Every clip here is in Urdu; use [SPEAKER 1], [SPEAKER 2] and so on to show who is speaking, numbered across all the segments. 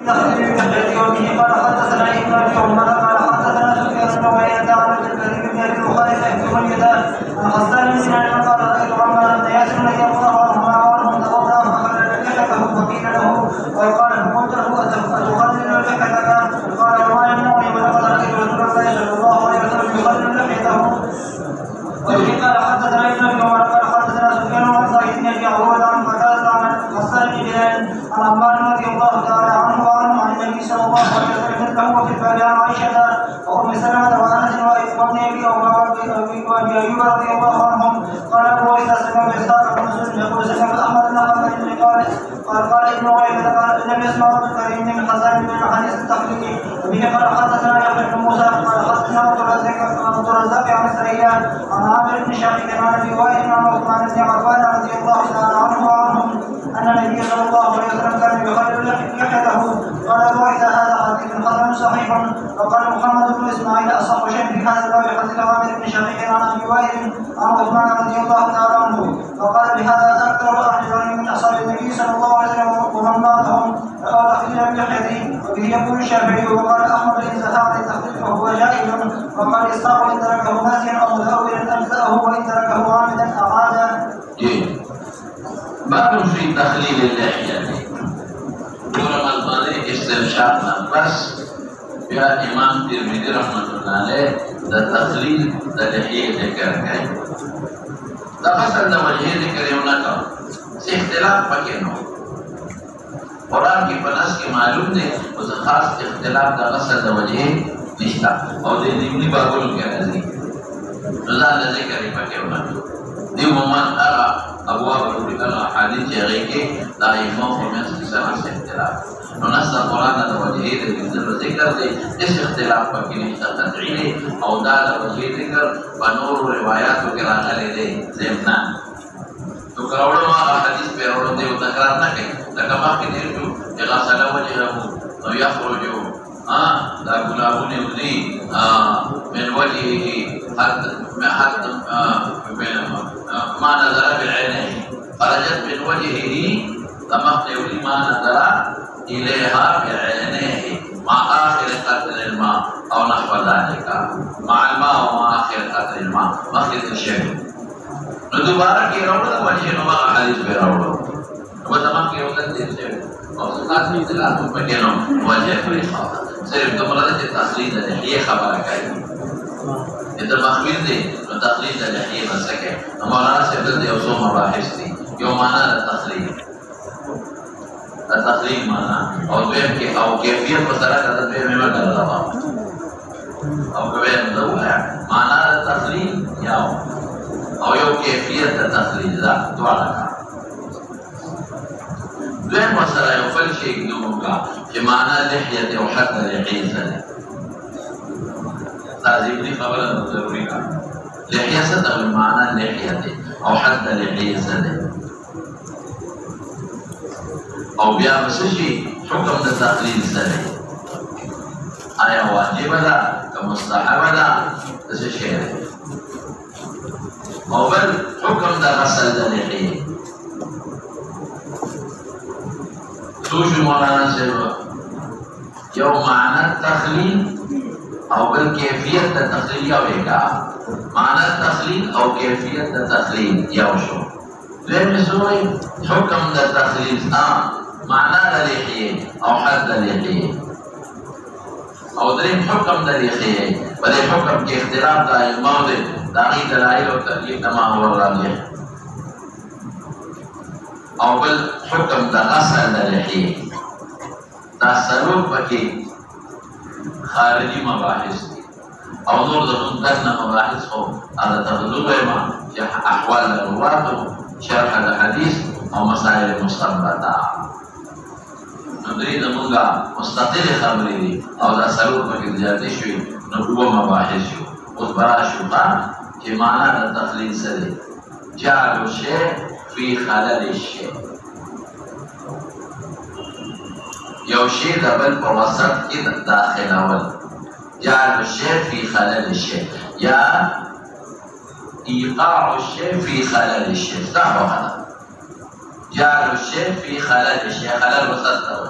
[SPEAKER 1] قال حدثنا ابن ابي عمر قال حدثنا سفيان بن عيينة عن الكريم بن ابي الخالد بن ميدان عن حسان بن سنان قال رايت عمار بن ياسر رضي الله عنهما وعنهم توضا فخرج لحيته وقيل له وقال قلت له اتخلل لحيتك قال ما يمنعني ولقد رايت رسول الله صلى الله عليه وسلم يخلل لحيته. وفي قال حدثنا ابن ابي عمر قال حدثنا سفيان عن سعيد بن ابي عروه عن قتاده عن حسان بن بلال عن عمار رضي الله تعالى عنه وعنه عن النبي صلى الله عليه وسلم مثله وفي الباب عن عائشه وام سلمه وانس وابن ابي وابي ايوب رضي الله عنهم. قال ابو عيسى سمع اسحاق بن مسلم يقول سمعت احمد بن حنبل قال ابن عيينة قال لم يسمع الكريم من حسان بن حديث التحليل. وبه قال حدثنا يحيى بن موسى قال حدثنا عبد الرزاق عن السريان عن عامر بن شقيق عن ابي وائل عن عثمان بن عفان رضي الله تعالى عنه وعنهم ان النبي صلى الله عليه وسلم كان يخلل لحيته. قال ابو عيسى هذا حديث حسن صحيح. وقال محمد بن اسماعيل اصح شيء في هذا الباب حديث عامر بن شقيق عن ابي وائل عن عثمان رضي الله تعالى عنه. وقال بهذا اكثر اهل العلم من اصحاب النبي صلى الله عليه وسلم ومن بعدهم قال تخليل بلحيته. وبه يقول الشافعي وقال احمد ان زهر التخليل فهو جائز. وقال اسحاق ان تركه ناسيا او متاولا اجزاه وان تركه عامدا اعاد.
[SPEAKER 2] باب في تخليل اللحيه علماء الماضي استنشاق بس بیا امام ترمذی رحمۃ اللہ علیہ دا تخلیل دا لحیه ذکر کړي دا فصل دا وجه ذکر یو نه کا اختلاف پکې نو قرآن کې پنس کې معلوم دی او خاص اختلاف دا فصل دا وجه نشته او دې نیمه بابونو کې راځي نو دا ذکر یې پکې ونه دی مومن هغه ابواب الرؤيا حدیث هغه کې دا امام په منځ کې سره اختلاف نو نص قرآن دا وجه دې ذکر دی اس اختلاف پکې نشته تدعیه او دا وجه ذکر په نور روایتو کې راغلي دي زمنا تو کراوړو حدیث په اورو دی او تکرار نه کوي دا کما کې دی چې غسل وجهه او يخرجوا دا ګلابونه ودي من وجهه حتى ما نظر بالعينين خرجت من وجهه تمحت ما نظر إليها بعينيه مع آخر قطر الماء أو نحو ذلك مع الماء ومع آخر قطر الماء مخرج الشيء ندوبارا کی روڑا وجه نما حدیث پہ روڑا وہ تمام کی روڑا دیتے اور ساتھ میں اطلاع پکینو وجه پہ صرف دمرد کے تحصیل ہے یہ خبر ہے یہ مخبر دی تو تحصیل ہے یہ بن سکے مولانا سے بدل اوسو مباحث دی جو معنی التحصیل التحصیل معنی اور دویم کی او کیفیت مسئلہ کرتا دویم میں کر رہا ہوں او دویم دو ہے معنی التحصیل یا او یو کیفیت التحصیل ذات دوالا کا دویم مسئلہ یو فل شیء دوم کا کہ معنی لحیت او حد لحیت سنے تعزیبنی خبر ضروری کا لحیت سنے او معنی لحیت او حد لحیت سنے او بیا مسشی حکم دا تقلیل سنے آیا واجب دا کا مستحب دا دس شیر او بل حکم دا غسل دا لحیه سوشو مولانا سے یو معنی تخلیل او بل کیفیت دا تخلیل یو ایگا معنی تخلیل او کیفیت دا تخلیل یو شو لیم سوئی حکم دا تخلیل معنی دا لحیه او حد دا لحیه او دریم حکم دا لحیه بلی حکم کی اختلاف دا علماء دے داغی دلائل و تکلیف نما هو الراجح او بل حکم دا غسل دا لحیه دا سلوک پکی خارجی مباحث دی او نور دا مندرنا مباحث ہو ادا تغلوب ایما احوال الرواتو شرح دا حدیث او مسائل مستنبطا ندری دا منگا مستقل خبری دی او دا سلوک پکی جاتی شوی نبوه مباحث شو اس برا شوقا کہ معنی دا تخلیل سدے جعل الشیء فی خلل الشیء یو شیء دا بل پر وسط کی داخل اول جعل الشیء فی خلل الشیء یا ایقاع الشیء فی خلل الشیء استعبوا هذا جعل الشیء فی خلل الشیء خلل وسط اول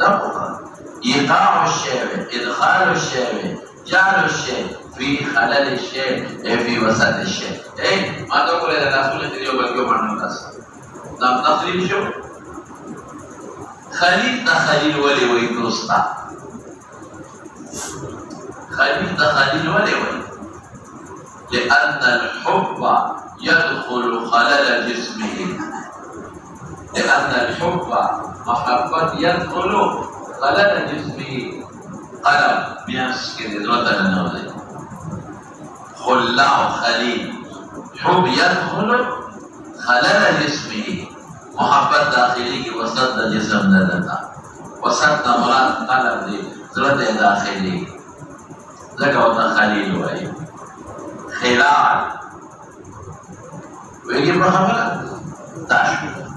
[SPEAKER 2] دقيقة إيقاع الشيء إدخال الشيء جعل الشيء في خلل الشيء في وسط الشيء ما تقول إذا رسول الله بلغوا عن الناس نعم تخليل شو خليل تخليل ولي ويدرستا خليل تخليل ولي لأن الحب يدخل خلل جسمه لأن الحب محبة يدخل خلل جسمه قلم بيمسك ذرة النوم خلاء خليل حب يدخل خلل جسمه محبة داخلي وسط جسم ندتا وسط مراد قلب دي ذرة داخلي ذكر خليل وأي خلال ويجي محمد تاشو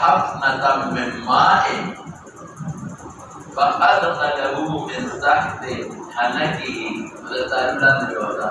[SPEAKER 2] حفنة من ماء فأدخله من تحت حنكه فتعلم الوضع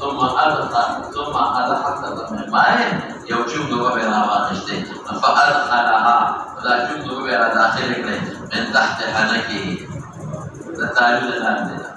[SPEAKER 2] ثم أدخل من ماء يوجد بهراوا نشته فأدخلها ولا يوجد بهرا داخل من تحت حنكه تعالوا لله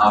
[SPEAKER 2] او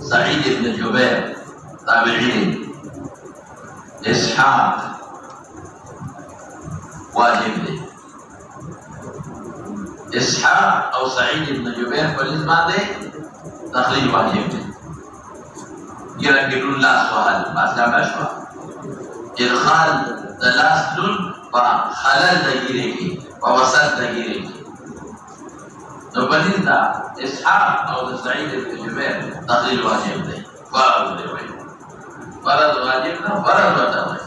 [SPEAKER 2] سعيد بن جبير تابعين إسحاق واجب لي إسحاق أو سعيد بن جبير فلز ما ده تخليل واجب لي يركضون لا سؤال ما سمع شو إدخال دلاسل وخلل دقيقي ووسط دقيقي نبليدا إسحاق أو سعيد بن جبير تقليل واجب ده فرض ده فرض واجب ده فرض وتوجه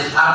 [SPEAKER 2] إسحاق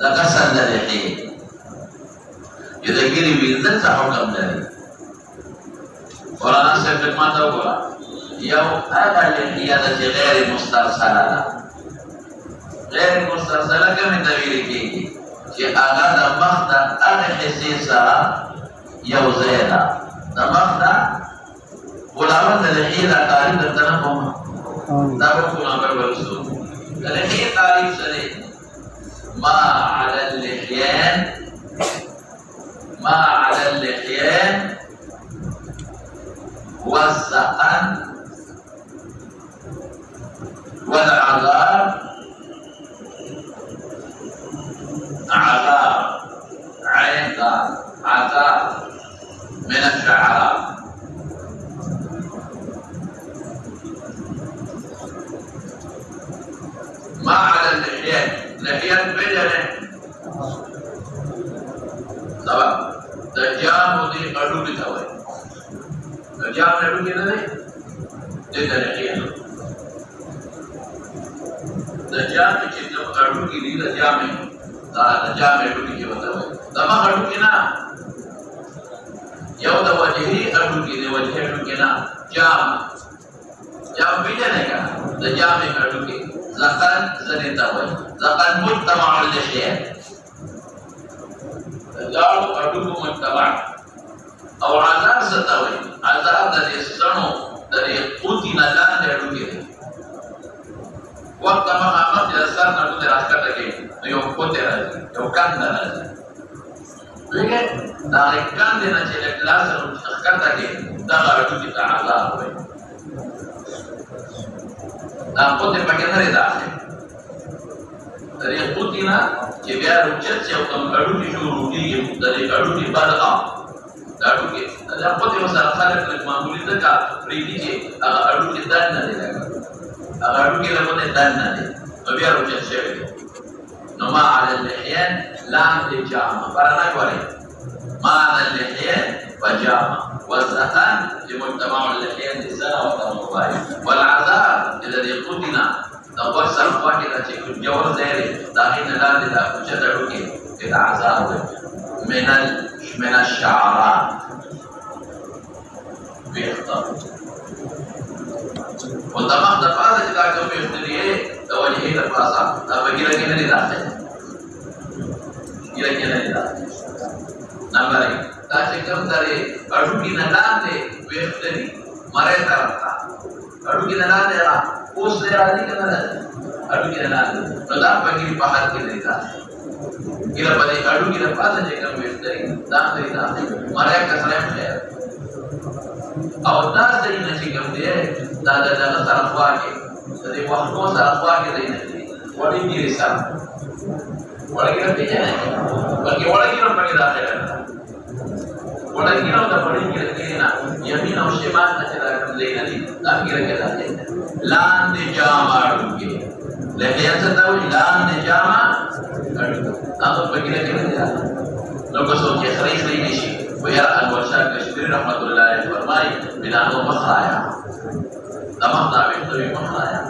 [SPEAKER 2] دا غسل د لحیې چې د ګیرې وینځل څه حکم لري. مولانا صاحب خدمت ته وګوره، یو هغه لحیه ده چې غیر مسترسله ده. غیر مسترسله کومې ته ویل کېږي؟ چې هغه د مخ د هغې حصې سره یو ځای ده. د مخ د غلاوه د لحیې دا تعریف درته نه کوم، دا به کومه ورسو. د لحیې تعریف څه دی؟ ما على اللحيان والسقن والعذاب عذاب عين عذاب من الشعراء. ما على اللحيان، لحيان بجنه سبا دجام دي اډو کې ثوي دجام اډو کې نه دي د لحيان دجام چې د اډو کې دي دجام اډو کې وته وي دما اډو کې نه یو د وجهي اډو کې دی وجهي اډو کې نه جام بجنه کا دجام اډو کې زقن زنیتا وي زقن مجتمع اللحيان دجال اډو مجتمع او عذاب ستوي عذاب د دې سنو د دې قوتي نه لاندې اډو کې وخت ما هغه د سر نه د راځکټه کې یو کوته راځي یو کاند راځي دغه دا کاند نه چې د کلاس راځکټه کې دا اډو کې عذاب وي. دا کوته پکې نه راځي درې قوتي نه چې بیا رچت چې کوم اډو کې شروع کیږي د دې اډو کې بدغه دا اډو کې دا کوته وسره خلک معمولی ځکه پریږي چې هغه اډو کې دان نه لګي هغه اډو کې له باندې دان نه لګي نو بیا رچت شوی نو ما على اللحيان لاندې جامه پرانا کوي ما على اللحيان وجامه والزقان لمجتمع اللحيان لسنه وتموبايل والعذاب الذي قتنا نقول سرقوا كده شيء جوار زيري داخل لاندې دا کوچه اډو کې دا عذاب من الشعرات بيختار والدماغ د پاسه چې دا کوم بيختري د وجهي د پاسه دا بګیره کې نه راځي ګیره کې نه راځي نمبر 1 دا چې کوم درې اډو کې نه لاندې بيختري مره طرف تا اډو کې نه لاندې را اوس دې راځي کنه اډو کې نه لاندې نو دا بګیره په حال کې نه راځي ګیره په دې اډو کې د پاسه چې کوم بيختري دا دې راځي مره کسره خیر او دا ځای نه چې کوم دی دا دغه طرف واګي د دې وختو سره واګي دی نه وړي ګیره سره وړي نه پیژنه بلکې وړي نه پکې داخله وړي نه د وړي ګیره کې نه یمین او شمال نه چې دا کوم دی نه دي دا ګیره کې داخله لاندې جامه اړوږي لکه څنګه دا وی لاندې جامه اړوږي هغه پکې نه کېږي نو کو سوچي خريج دی نشي ويا انور شاه کشمیری رحمت الله علیه فرمای بنا نو مخرایا دماغ به مخرایا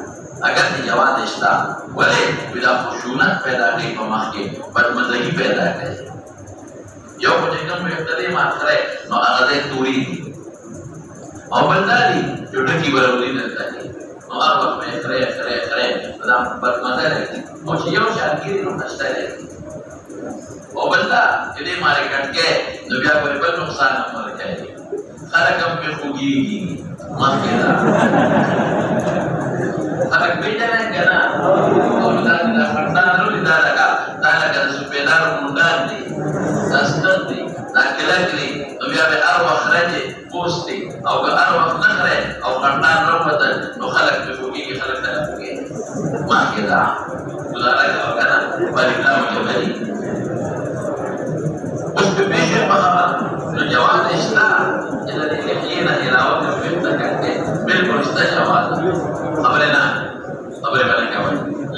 [SPEAKER 2] اگر دی جواب نشتا ولی بلا خشونت پیدا کی په مخ کې بدمزگی پیدا کوي یو په کوم مختلف ماخره نو هغه توري او بلداري جوړه کی ورولې نه کوي نو هغه په خره دا بدمزه او چې یو شاګرد نو نشته او بلدا دې مارے کټکه نو بیا په بل نقصان نه ورکړي خلک هم په خوږيږي مخکې خلک پیژنه کنه او دا خرڅان ورو دا لگا د سپیدار مونډان دي داستان دي دا کلکلي نو بیا به هر وخت راځي پوسټي او که هر وخت نه خره او خرڅان وروته نو خلک په خوږيږي خلک نه خوږيږي مخکې دا لگا کنه باندې وجبري بس بيجي بقى الجواب إشتاع إلى الحين إلى وقت بيتك بالكل استجواب خبرنا كمان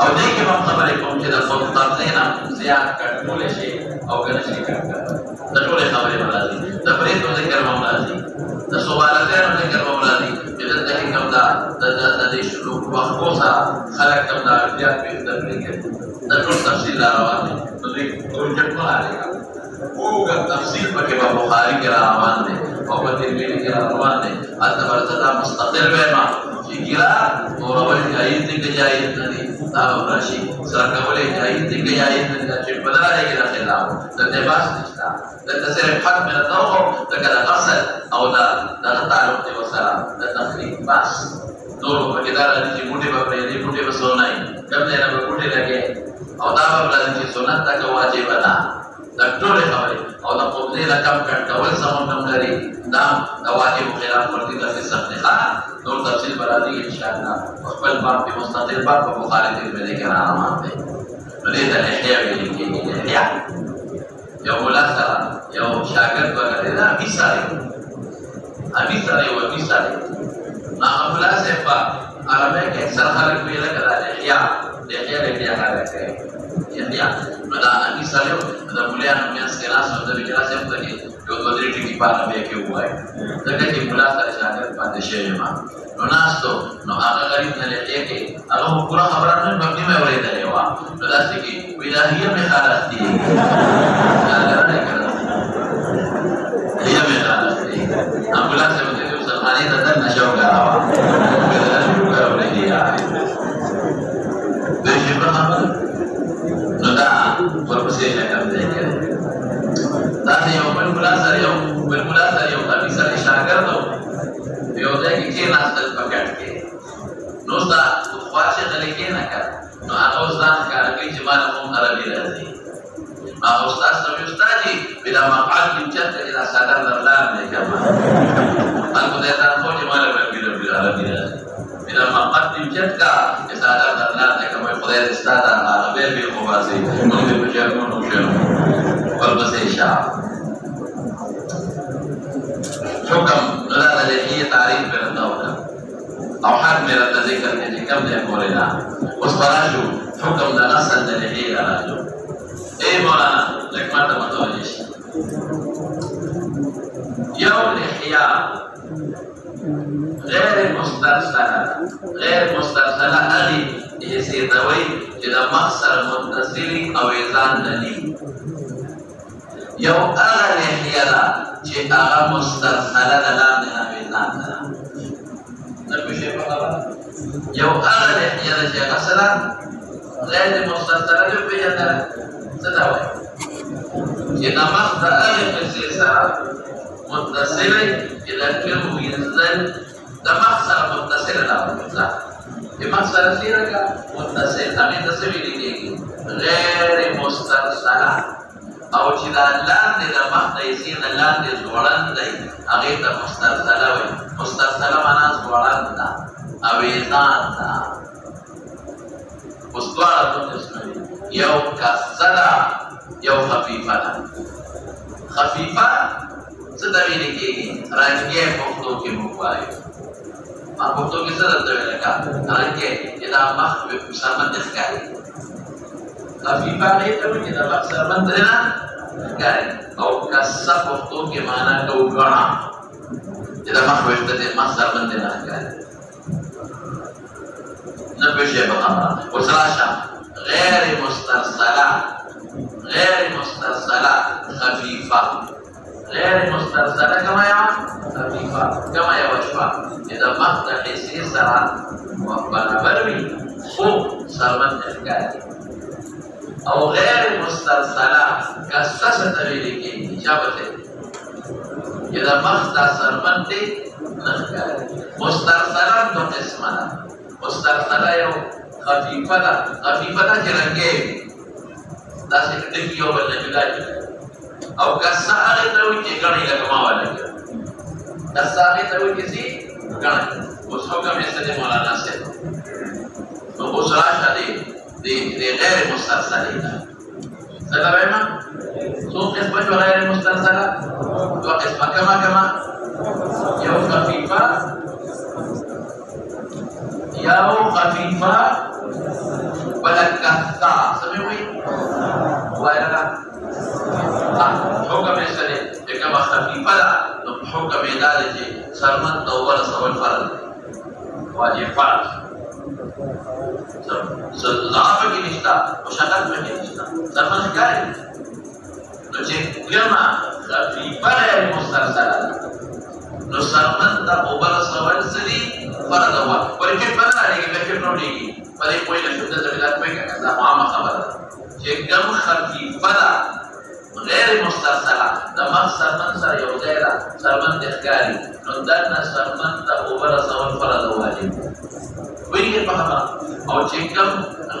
[SPEAKER 2] او دې کې هم خبرې کوم چې د فضلې نه زیات کټکول شي او کنه شي کټکول د ټول خبرې مرادي د پرېتو ذکر هم مرادي د سوالاتونو ذکر هم مرادي چې د دې کوم دا د دې شروع وختو سره خلک کوم دا زیات په تدریج کې د ټول تفصیل روان دي نو دې ټول چټ راځي او تفصیل پکې په بخاری کې روان دي او په ترمذی کې روان دي اته ورته مستقل وایما چې ګرا اور ول جایز دي کې جایز نه دي دا راشي سره کولې جایز دي کې جایز نه دي چې بدل راځي دا خلاف د تباس نشته د تسر حق من التوقف د کله غسل او دا تعلق دی وسره د تخریب بس نور په کې دا راځي چې موټي په دې موټي په سونای کوم ځای نه په موټي لګي او دا په لازم چې سنت تک واجب ده د ټول خبرې او د فضلې رقم کټول سمون هم لري دا د واجب خلاف ورته د فسق نه نور تفصیل برادي ان شاء الله خپل باب په مستقل باب په بخاری کې ملي کې روان دي نو دې د احیا ویل کېږي احیا یو مولا سره یو شاګرد وکړي دا ابي سره ما مولا صاحب عربی کې اکثر خلک ویل کړه احیا د احیا راځي احیا نو دا ابي سره د مولیانو میاس کې راس او د ویلا صاحب ته یو دوه ټکی پاره به کې وای دغه چې مولا سره شاګرد پاتې شي ما نو ناستو نو هغه غریب نه لږه کې هغه پورا خبره نه باندې مې اورېدلې و نو داسې کې ویلاهیه مې خلاص دي هي مې خلاص دي امبولانس ته د مسلمانۍ ته نه شو غواړم د شي په خبره نو دا ورپسې کوم ځای کې دا یو بل مولا سره یو ابي سره شاګرد یو ځای کې ناستل پکړ کې نو دا خواشه دلې کې نه کړ نو هغه ځان کار کوي چې ما هم عربي راځي ما استاد ته استادي بلا مقعد من جد الى صدر الرلام نه کما هغه دې ته خو چې ما له عربي راځي بلا مقعد من جد کا صدر الرلام نه کما خدای دې استاد عربي به خواسي نو دې په چا نو شو ورپسې شاه حکم غلط لحیه تعریف پر دوله او حد میرا ذکر کې چې کوم ځای پورې نه اوس پراشو حکم د غسل د لحیه راځو اے مولانا لکه ماته متوجه شي یو لحیه غیر مسترسله هغه هیڅ دوی چې د مخسر متصلي او ایزان نه دي یو هغه لحیه ده چې هغه مسترسله ده لاندې نه ایزان ده نه پوښې په خبره یو هغه لحیه ده چې هغه سره غیر مسترسله ده پیژندل څه ته وایي چې د مخ د هغې قصې سره متصلې چې د کلمو وینځل د مخ سره متصله ده د مخ سره سیرکه متصل هغې ته څه ویل کېږي غیر مسترسله او چې دا لاندې د مخ د حصې نه لاندې ځوړند دی هغې ته مسترسله وایي مسترسله معنا ځوړند ده اویزان ده اوس دواړه دوه قسمه دي یو کسه ده یو خفیفه ده خفیفه څه ته ویل کېږي رنګې پښتو کې موږ وایو پښتو کې څه درته ویل کا رنګې چې دا مخ سرمند ښکاري خفیفه هغې ته وایي چې د مخ سرمند دی نه ښکاري او کسه پښتو کې معنا کوو ګڼه چې د مخ ویښته دی مخ سرمند دی نه ښکاري نه پوهېږې په خبره اوس راشه غیر مسترسله خفیفه غیر مسترسله کما یوه خفیفه کما یوه شوه چې د مخ د حصې سره برابر وي خو سرمند ښکاري او غیر مسترسله کسه څه ته ویل کېږي چا به ته چې د مخ دا سرمند دی نه ښکاري مسترسله دوه قسمه ده مسترسله یو خفیفه ده چې رنګې وي داسې ډکي یو بل نه جدا دي او کسه هغې ته وایي چې ګڼې لکه ما ولګي کسه هغې ته وایي چې سي ګڼې اوس حکم یې څه دی مولانا صاحب نو اوس راشه د غیر مسترسلې ده څه ته وایم څو قسمه شوه غیر مسترسله دوه قسمه کما یو خفیفه سمې وایي وایه حکم یې څه دی چې کومه خفیفه ده نو حکم یې دا دی چې څرمن ته اوبه رسول فرض دی واجب فرض ضعف کې نشته مشقت پکې نشته څرمن ښکاري نو چې کومه خفیفه غیر مسترسله ده نو څرمن ته اوبه رسول څه دي فرض ده ولې کې بدل راځي کې نو دیږي په دې پوهې نشو د زړه پوهې کنه دا عامه خبره ده چې کوم خفیفه ده غیر مسترسله د مخ څرمن سره یو ځای ده څرمن د ښکاري نو دننه څرمن ته اوبه رسول فرض او واجب ویږي په خبره او چې کوم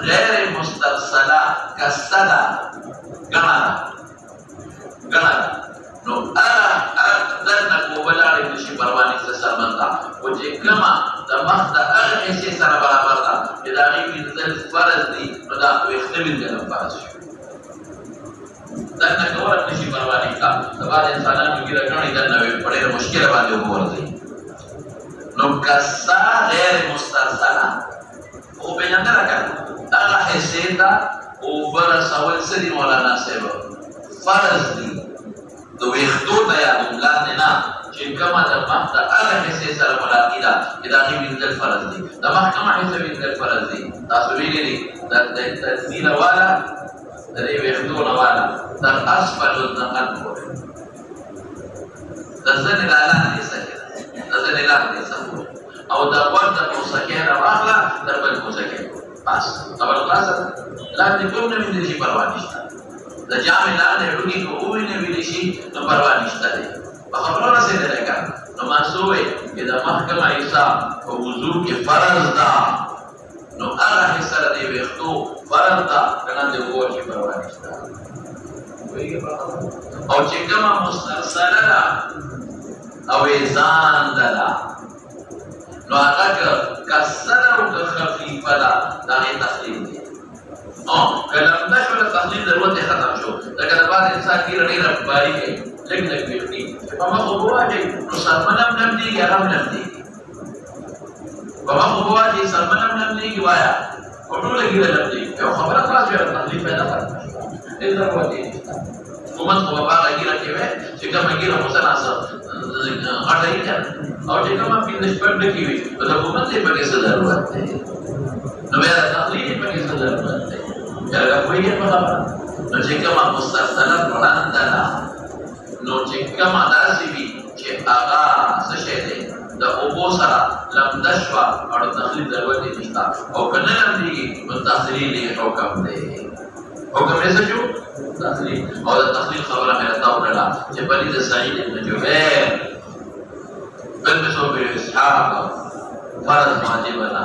[SPEAKER 2] غیر مسترسله کسته ده ګڼه ده نو هغه دننه اوبه لاړې نشي پروا نشته څرمن ته خو چې کومه د مخ د هغه حصې سره برابر ده چې د هغې وینځل فرض دي نو دا ویښته وینځل فرض شي دننه کول نشي پروا نشته د بعض انسانانو ګیره ګڼې دننه په ډېره مشکله باندې اوبه ورځي نو کسه غیر مسترسله وپېژندله که نه هغه حصې ته اوبه رسول څه دي مولانا صاحب فرض دي د ویښتو ته یا د لاندې نه چې کومه د مخ د هغه حصې سره ملاقي ده چې د هغې وینځل فرض دي د مخ کومه حصه وینځل فرض دي تاسو ویلي دي د تنزیله والا د دې ویښتو نه والا تر اسفل الذقن پورې د زنې له لاندې څخه د زنې لاندې څخه او د غوږ د موسیقۍ نه واخله تر بل موسیقۍ بس خبره خلاصه ده لاندې کوم نه وینځل شي پروا نشته د جامې لاندې ډوګي که ووینې ویلی شي نو پروا نشته دی په خبرو رسېدلی که نو ما څه ووایي چې د مخ کومه حصه په وضو کې فرض ده نو هغه حصه د دې ویښتو فرض ده که نه د اوبو شي پروا نشته او چې کومه مسترسله ده او ځانده ده نو هغه که کسه ده او که خفیفه ده د هغې تخلیل دی که لمده شو د تخلیل ضرورت یې ختم شو لکه د بعض انسان ګیره ډېره باریکه وي لږ لږ ویښتې چې په مخ اوبه واچوي نو څرمن هم لمدېږي هغه هم لمدېږي په مخ اوبه واچوي څرمن هم لمدېږي وایه خو ټوله ګیره لمدېږي یو خبره خلاص شوه تخلیل پیدا ختمه شوه هېڅ ضرورت یې نشته حکومت خو په هغه ګیره کې وی چې کومه ګیره خو څه ناڅه غټه وي که او چې کومه پنځه شپږ ډکې وي نو د حکومت یې پکې څه ضرورت دی نو بیا د تخلیل یې پکې څه ضرورت دی لکه پوهېږې په خبره نو چې کومه مسترسله ړنده ده نو چې کومه داسې وي چې هغه څه شی دی د اوبو سره لمده شوه او د تخلیل ضرورت یې نشته او که نه لمدېږي نو تخلیل یې حکم دی حکم یې څه شو تخلیل او د تخلیل خبره مې راته وکړله چې بلي د سعید ابن جبیر بلبسو باسحاق فرض واجبه ده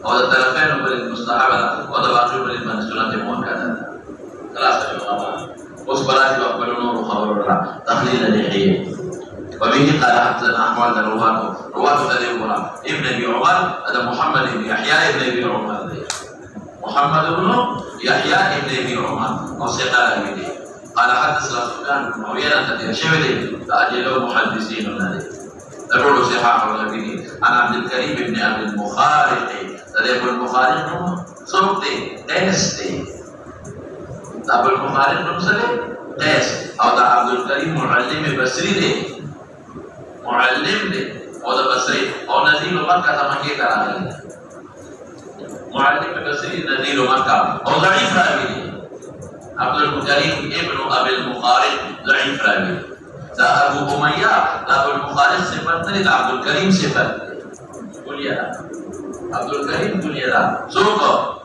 [SPEAKER 2] او د طرفینو بلې مستحبه ده او د باقیو بلې باندې سنت مؤکده ده خلاصه شوه خبره اوس به راشي په خپلو نورو خبرو را تخلیل اللحیې وبه قال حدثنا احمد رواه ابي عمر ابن ابي عمر هذا محمد بن يحيى ابن ابي عمر محمد بن يحيى ابن ابي عمر او سقال ابي قال حدثنا سفيان بن عيينة الشبلي فاجلوا محدثين لنا تقول صحاح النبي عن عبد الكريم بن عبد المخارق ابو المخارق صوتي تيستي ابو المخارق نمسله قيس او دا عبد الكريم معلم بصري دي معلم دي او دا بصري او نزيل مكة مكة كراغلي معلم بصري نزيل مكة او ضعيف راوي دي عبد الكريم ابن ابي المخارق ضعيف راوي دا ابو اميه دا ابو المخارق صفت نه عبد الكريم صفت قول يا عبد الكريم قول يا سوق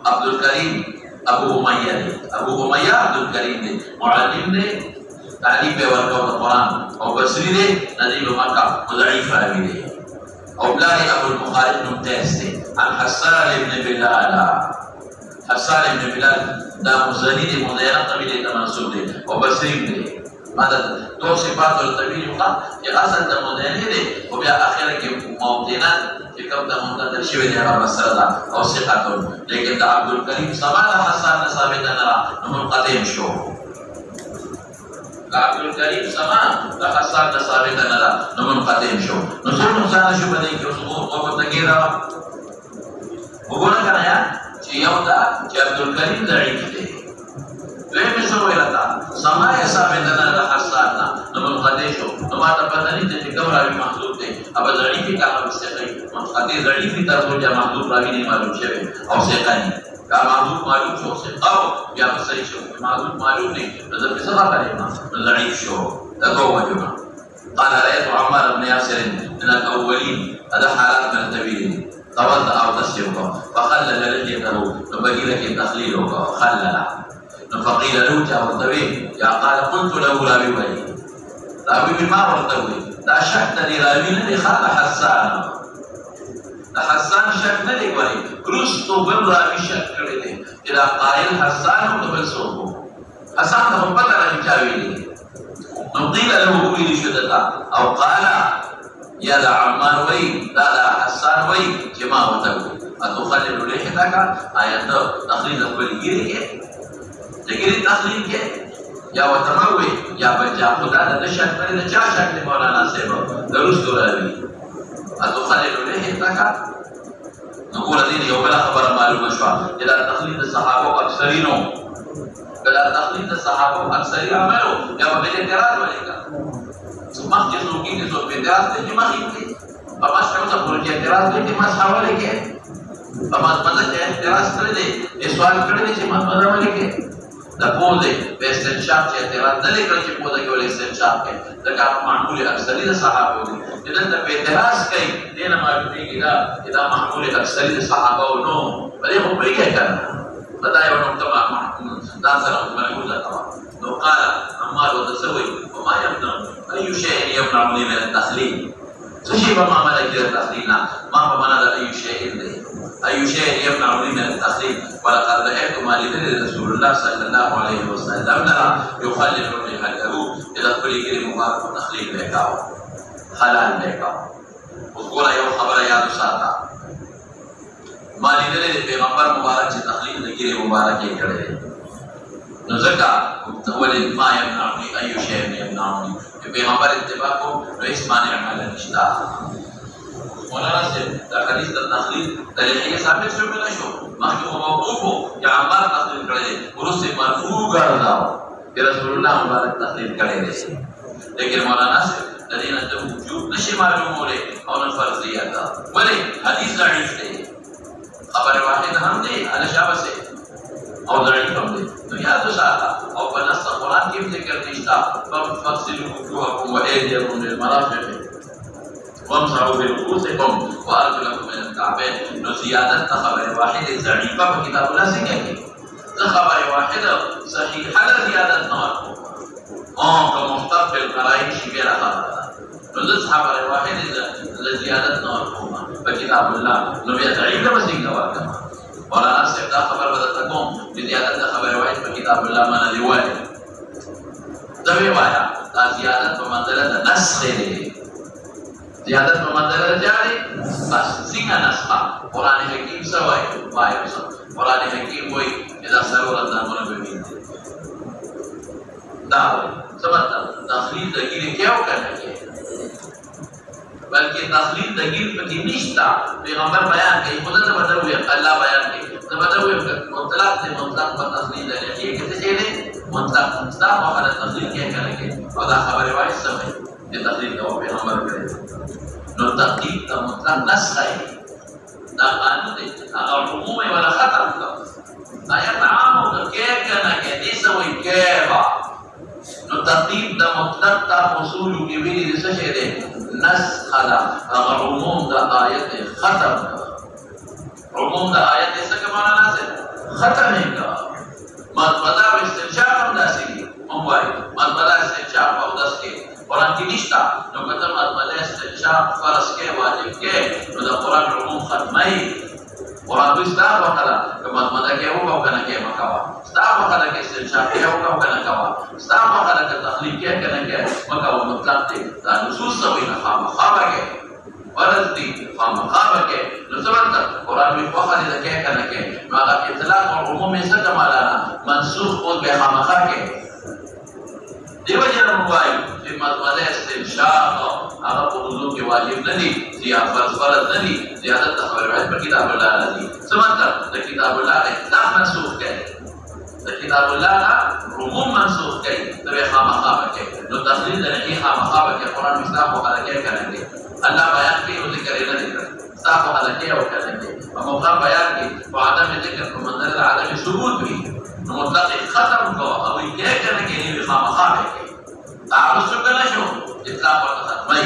[SPEAKER 2] عبد الكريم ابو اميه ابو اميه عبد الكريم دي معلم دي تعليم به ورقه القران او بصري دي نزيل مكه ضعيف راوي دي او بلاغي ابو المخارق ممتاز دي عن حسان بن بلال حسان بن بلال دا مزني دي مزينه قبيله تمنصب دي او بصري دي ماذا دو صفات الطويل يقال في اصل د مدني دي او بیا اخره کې موطنات چې کوم د منتظر شوی دی هغه مسره ده او صفاتون لیکن د عبد الکریم سماع حسان ثابت نه را منقطع شو عبد الکریم سماع د حسان ثابت نه را منقطع شو نو څو نقصان شو باندې کې اوس او په تګیرا وګورئ کنه یا چې یو دا چې عبد الکریم ضعیف دی دوی سوې راته سمای ثابتنا د حساننا نو منقدشو نو ما ته پته نه چې کوم راوي محذوب دی ابا ځړی کې کار مستقي منقدي ځړی کې تاسو چې محذوب راوي نه معلوم شوی او څنګه کا محذوب معلوم شو څه او بیا په صحیح شو محذوب معلوم نه نو د څه خبره ما ځړی شو دا کومه قال رأيت عمار بن ياسر من الأولين هذا حالات مرتبين توضأ أو تسيره فخلل لحيته فبقي لك تخليله فخلل فقيل له جاوبتوي يا قال قلت له راوي بني راوي بما ورتوي لا شك لي راوي لي خال حسان حسان شك لي بني رستو بن راوي شك كړي اذا قائل حسان وبل سوق حسان ته پته راځي چاوي نو قيل له قولي شدتا او قال يا ذا عمان وي لا حسان وي جما وتوي اتخلل لحيتك آيات تخليل بالجيري لګری تخلیل کې یا وتموي یا بچا خدا د نشد پر د چا شک مولانا صاحب درست راوي اته خلل له تکا نو ګور دې یو بل خبره معلومه شو دا تخلیل د صحابه اکثرینو دا تخلیل د صحابه اکثری عملو یا په اعتراض ولګا ثم چې څوکې د څو اعتراض ته مخې کې په ماشو ته پروژه اعتراض دې ما حواله کې په ما مدد اعتراض کړی دې سوال کړی چې ما ولې کې دا پوزه په استنشاق چې اعتراض نه لیکل چې پوزه کې ولې استنشاق کې دا کار معقول اکثری د صحابه دي چې دا په اعتراض کوي دینه معلومي کې دا معقول اکثری د صحابه نو بلې هم پرې کړه پتا یو نو تمام دا سره موجوده تمام نو قال عمار وتسوي وما يمنع اي شيء يمنعني من التخليل شيء ما ملك التخليل ما بمعنى اي شيء أي شيء يمنعني من التخليل ولقد رأيت ما لدل رسول الله صلى الله عليه وسلم يخلل ريحته إلى كل كلمة مبارك تخليل بيكاو حلال بيكاو وقول يوم خبر يا ساتا ما لدل پیغمبر مبارک چې تخليل د کلمه مبارک یې کړی نزکا ولې ما يمنعني أي شيء يمنعني پیغمبر اتباع کو رئیس مانع عمل نشتا مولانا سے حدیث تخلیل تاریخی ثابت شو بنا شو مخکې موقوف یا عمار تخلیل کړی ورسې مرفوع ګرځاو چې رسول الله مبارک تخلیل کړی دی لیکن مولانا سے د دې نه وجوب نشي معلوموله او نه فرضیه ده ولی حدیث ضعیف دی خبر واحد هم دی علی شابه او ضعیف هم دی نو یاد وساته او په نص قرآن کې ذکر نشته فاغسلوا وجوهكم وايديكم للمرافق وامسحوا برؤوسكم وارجلكم من الكعبين نو زیادت خبر واحد ضعیفه په کتاب الله څنګه کې خبر واحد صحیحه زیادت نه ورکو او کوم مختلف القرائن شی به راځي نو د خبر واحد زیادت نه ورکو په کتاب الله نو بیا ضعیفه څنګه ورکو ولا نفس دا خبر بدل کوم زیادت خبر واحد په کتاب الله معنا دی وایي دوی وایا دا زیادت په منځله د نسخ دی زیادت په منځله جاري بس څنګه نسخه قران حکیم سوای وایي قران حکیم وایي اذا سرور الامر بمين دا سبب تخلیل دګیره کیو کنه بلکې تخلیل دګیر پکې نشتا پیغمبر بیان کوي خدای ته بدوي الله بیان کوي ته بدوي مطلق ته مطلق په تخلیل دګیر کې څه دی مطلق مطلق په تخلیل کې کنه او دا خبره وایي سمه د تخلیل او پیغمبر کړي نو تخلیل ته مطلق نسخه دا قانون دی هغه عمومي ولا خطر آیات عام او کې کنه کې دې سوې کې نو تخلیل د مطلق ته اصول کې ویلي د څه شي دی نسخ دا عموم دا آیت ختم عموم دا آیت څه معنا نه ختم کا مطلب استنشاق هم داسې هم وایي مطلب استنشاق او داس کې قرآن کې نشتا نو کته مطلب استنشاق فرض کې واجب کې نو دا قرآن عموم ختمي قرآن وستا وکړه کما مطلب کې او کنه کې مکوا ستا وکړه کې استنشاق کې او کنه کوا ستا وکړه کې تخلیق کې کنه کې مکوا مطلب دې دا نصوص سوي نه خامخا کې ورز دي خامخا کې نو څنګه قرآن په خاطر دې کې کنه کې نو هغه اطلاق او عموم یې څه کمالانا منسوخ او به خامخا کې دیو جن موای چې مطلب استنشاق هغه په وضو کې واجب نه دي یا فرض نه دي زیادت خبر راځي په کتاب الله راځي څه مطلب د کتاب الله اطلاق منسوخ کړي د كتاب الله عموم منسوخ كي تبي خامخابة كي لو تخليل لنحي خامخابة كي قرآن مستاقو على كي كان كي الله بيان كي وذكر إلى ذكر مستاقو على كي وكان كي ومقام بيان كي وعدم ذكر ومنزل عدم ثبوت به مطلق ختم كو أو كي كان كي بخامخابة كي تعرف شو كنا شو إطلاق وتختمي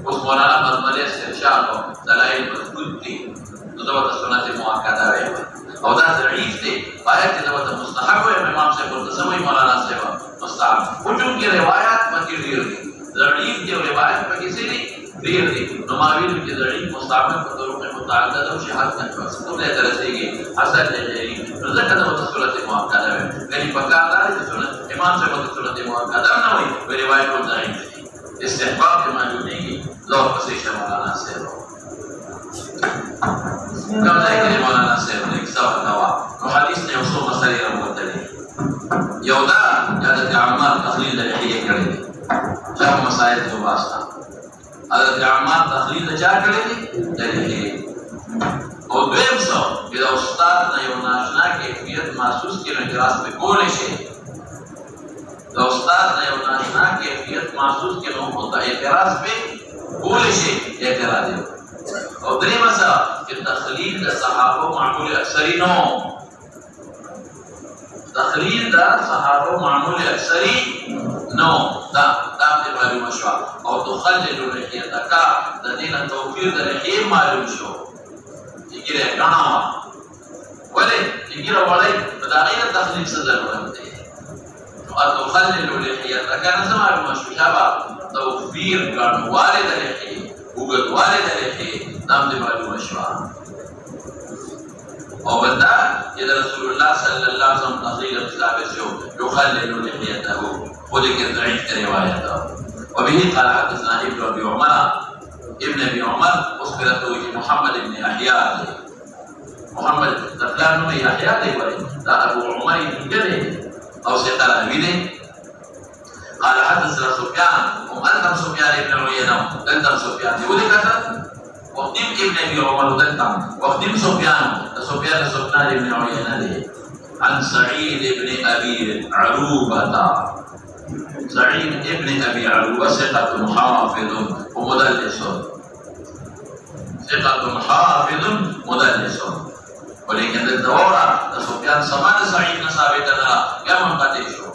[SPEAKER 2] وسمولانا مضملي استرشاد دلائل مذكوتي نضبط السنة المؤكدة رهيبة او دا ضعیف دی آیت کې دا مستحب وي امام صاحب ورته سوي مولانا صاحب مستحب وجود کې روایت پکې ډیر دي ضعیف دی روایت پکې سي ډیر دي نو ما ویل چې ضعیف مستحب په طرق متعدده او شهادت نه واسه ټول ته رسېږي حسن دی نو ځکه دا صورت مؤکده وي غني پکار دا چې سنت امام صاحب د صورت مؤکده نه وي روایت ضعیف دي استحباب کې موجودي لو پسې مولانا صاحب كم ذلك مولانا سيد الاكساب النواة وحديث يوصول مسائل المبتلين يودا حضرت عمار تخليل لحية كريدي جاب مسائل جواسنا حضرت عمار تخليل جا كريدي لحية ودویم سو کہ استاد نے یو ناشنا کیفیت محسوس کی نجراس میں کولے شے استاد نے یو ناشنا کیفیت محسوس کی نو اعتراض میں کولے شے اعتراض دیو او درې مسله چې تخلیل د صحابه معمول اکثری نو تخلیل د صحابه معمول اکثری نو دا دې معلومه شو او تخلل لحیتک د دین توفیر د لحیه معلوم شو چې ګره غنا ولې چې ګره وړي د غیر تخلیل څه ضرورت دی او تخلل لحیتک نه معلومه شو شابه توفیر غنواله د لحیه وګدواله د لحیه نام دې معلومه شو او بدا چې رسول الله صلی الله علیه وسلم تخلیل ثابت شو يخلل لحيته وذكر ضعيف روایت وبه قال حدثنا ابن ابي عمر اخبرته محمد بن يحيى محمد تفلان بن يحيى دی دا ابو عمر بن او ثقل امين قال حدثنا سفيان ومن سفيان بن عيينة دلتم سفيان يقول كذا وقدم ابن ابي عمر دلتم وقدم سفيان بن عيينة عن سعيد بن ابي عروبة سعيد بن ابي عروبة ثقة حافظ ومدلس ثقة حافظ مدلس ولكن الدورة سفيان سمان سعيد ثابتنا كما قد يشوف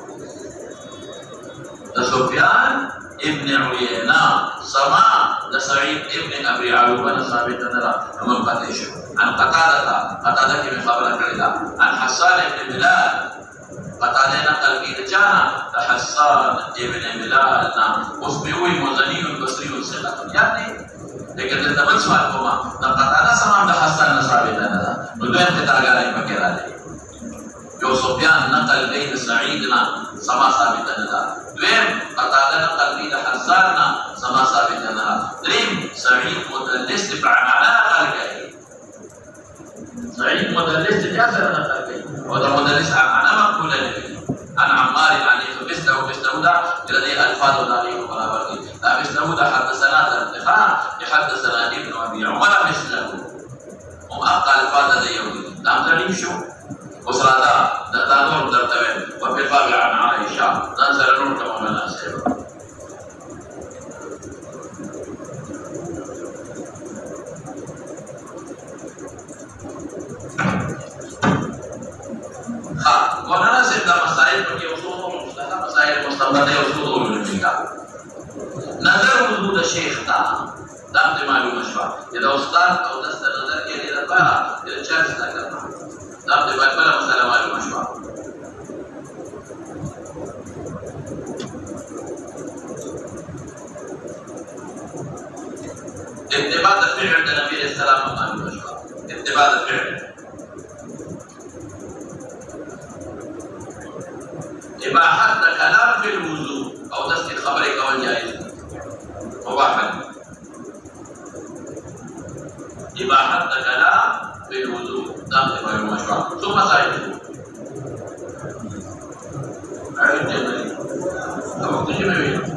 [SPEAKER 2] سفيان ابن عيينة سما سعيد ابن ابي عروبة ثابتنا كما قد يشوف عن قتادة کی خبر کړی عن حسان ابن بلال قتادة نقل کی جانا حسان ابن بلال اس میں وہی مزنی البصری ثقة یعنی لیکن د تمن سوال کوما د قتادة سما د حسان ثابتنا نو دوی ته راغلی پکې راځي جو سفيان نقل بين سعيدنا سما ثابتنا دویم قتادة نقل بين حساننا سما ثابتنا دریم سعيد مدلس بمعنى نقل گئی سعيد مدلس جاسر نقل گئی وده مدلس عن مقبول لگئی عن عمار عن مثله ده الذي الفاظ عليه برابر دي مثله ده حدثنا ارتقاء حدثنا ابن ابي عمر مثله هم اقل الفاظ ده يوم دام دریم شو وصلاة دانور درتوين وفي قابل عن عائشة ننزل نور كما مناسب مناسب دا مسائل پکی اصول مشتہا مسائل مستمد اصول علمية نظر وجود الشيخ تا دام دي معلوم شوا اذا استاد او دست نظر کے لیے دبا الى چارج نہ کرنا دام دي بلا مسئلہ معلوم شوا اتباع الفعل النبي عليه السلام معلوم شوا اتباع الفعل إباحة كلام في الوضوء أو تسكت خبرك أو الجائز مباحة إباحة كلام في الوضوء دام غير مشروع ثم سائل عيد جميل أو تجميل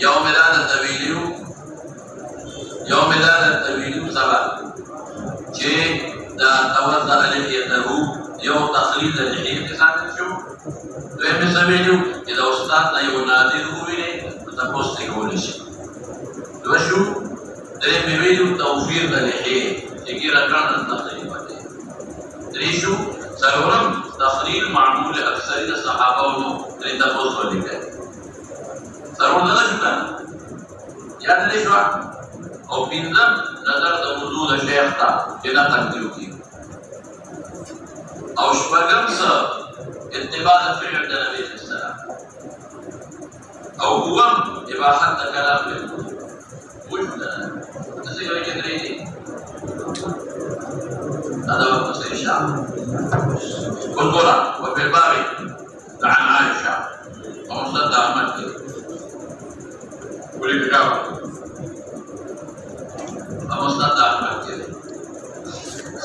[SPEAKER 2] يوم ميلاد التويليو سبع شيء دا توضأ لحيته يوم تخليد اللحية كسامن شو دویم سویلو إذا أستاذ لا ينادي بينه فتبص تقولش دوشو دریم ویلو توفير اللحية تكير أكران التخليل بعدين دريشو سلورم تخليل معمول أكثر الصحابة لتبص ولكن سلورم ده شو كان يعني ليش واحد أو بينزم نظر وجود الشيخ تا كنا تقديرك أو شبكم اتباع فعل النبي صلى الله عليه وسلم أو هو إباحة كلام وجودنا تسير كدريني هذا هو تفسير الشعب والقرآن وفي الباب عن عائشة ومصدق أحمد ولكتابه ومصدق أحمد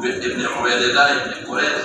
[SPEAKER 2] ابن عبيد الله ابن قريز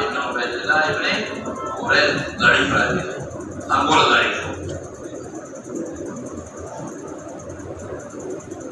[SPEAKER 2] ابن عبيد الله ابن قريز ضعيف هذه أنقول ضعيف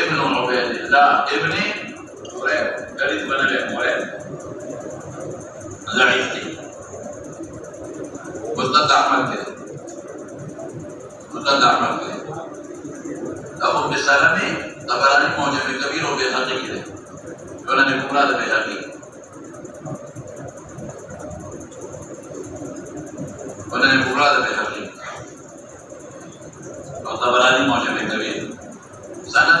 [SPEAKER 2] ابن عبيد الله ابن قريز قريز بن قريز ضعيف مصدق أحمد أبو بسلامي طبراني موجب كبير وبيهقي كده ولا نقول هذا بيهقي طبراني موجب كبير سند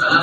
[SPEAKER 2] سند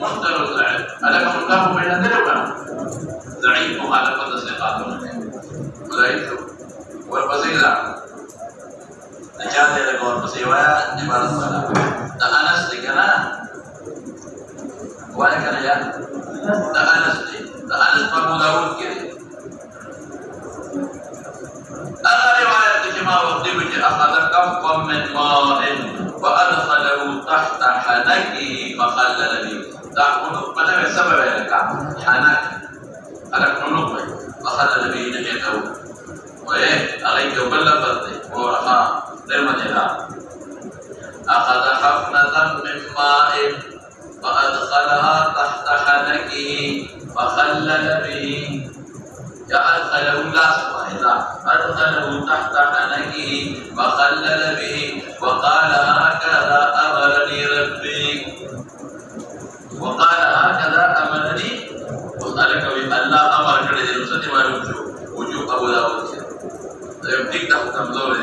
[SPEAKER 2] منكر الضعيف ألم الله بين ذلك ضعيف على قدر ثقاته ضعيف والفصيلة نجاة لك والفصيلة نبال الصلاة أنس لكنا ولكن يا أنس أبو داود كده أنا رواية كما وقدمت أخذ كفا من ماء وأدخله تحت حنكه فخلل به عنق mana sebab mereka anak عنق فخلل به نحيته وعليك بلغت ورخاء لما جاء أخذ حفنة من ماء فأدخلها تحت حنكه فخلل به أدخله أدخله تحت حنكه فخلل به وقال هكذا أمرني ربي وذلك بأن أمر كذا الرسول ما وجوب أبو داود يبديك ده كمزور ده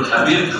[SPEAKER 2] الخبير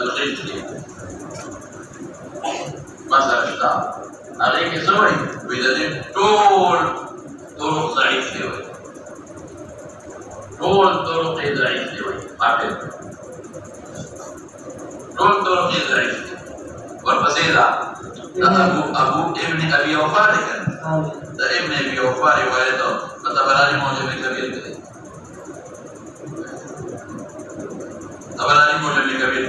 [SPEAKER 2] الخيط مسألة عليك سوي بدليل طول طرق ضعيف سوي طول طرق ضعيف سوي عارف طول طرق ضعيف والبسيطة أبو ابن أبي وفاء كان ده ابن أبي وفاء روايته فتبراني موجب كبير كده تبراني موجب كبير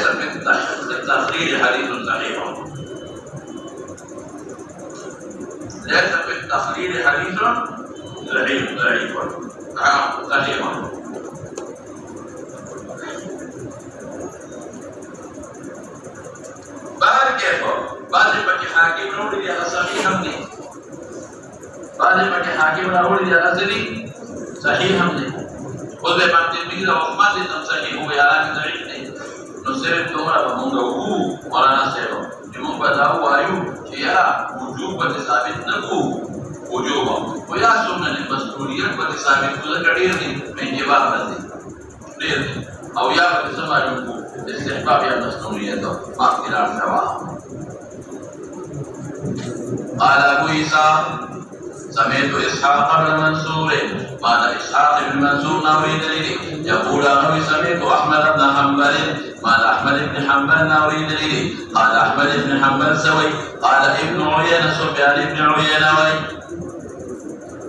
[SPEAKER 2] ليس في التخليل حديث صحيح، ليس في التخليل حديث ضعيف صحيح. بهر کیفو بعض پکې حاکم راوړي دي هغه صحیح هم دي، بعض پکې حاکم راوړي دي هغه صحیح هم دي. اوس به باندې موږ د عثمان دي تم صحیح هو یا نه ضعیف دي. نو صرف دومره به موږ وو مولانا صاحب چې موږ به دا وایو چې یا وجوب به ثابت نه کوو، وجوب او یا سنت مسئولیت به ثابت کوو کډیر دي من جواب باندې ډیر دي، او یا به سماجو کو استحباب یا مسئولیت مغفرة سوا. قال ابو عيسى سمعت اسحاق بن منصور قال اسحاق بن منصور ناوي دليل يقول انه سمعت احمد بن حنبل قال احمد بن حنبل ناوي دليل قال احمد بن حنبل سوي قال ابن عيينة سفيان بن عيينة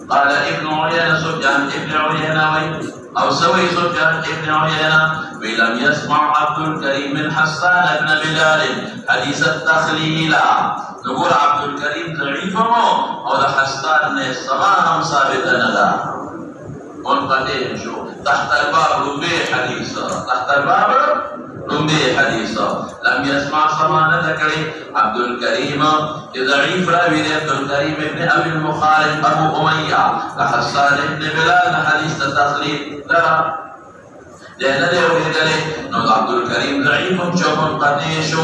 [SPEAKER 2] قال ابن عيينة سفيان بن عيينة او سوي سفيان بن عيينة ولم يسمع عبد الكريم من حسان بن بلال حديث التخليل. نقول عبد الكريم ضعيف او حسان نے سماع ثابت ندا منقطع شو تحت الباب ربي حديث تحت الباب ربي حديث لم يسمع سماع ذكر عبد الكريم ضعيف راوي عبد الكريم بن ابي المخالف ابو اميه حسان بن بلال حديث التخليل لا لأن له ذلك نو عبد الكريم ضعيف شو منقطع شو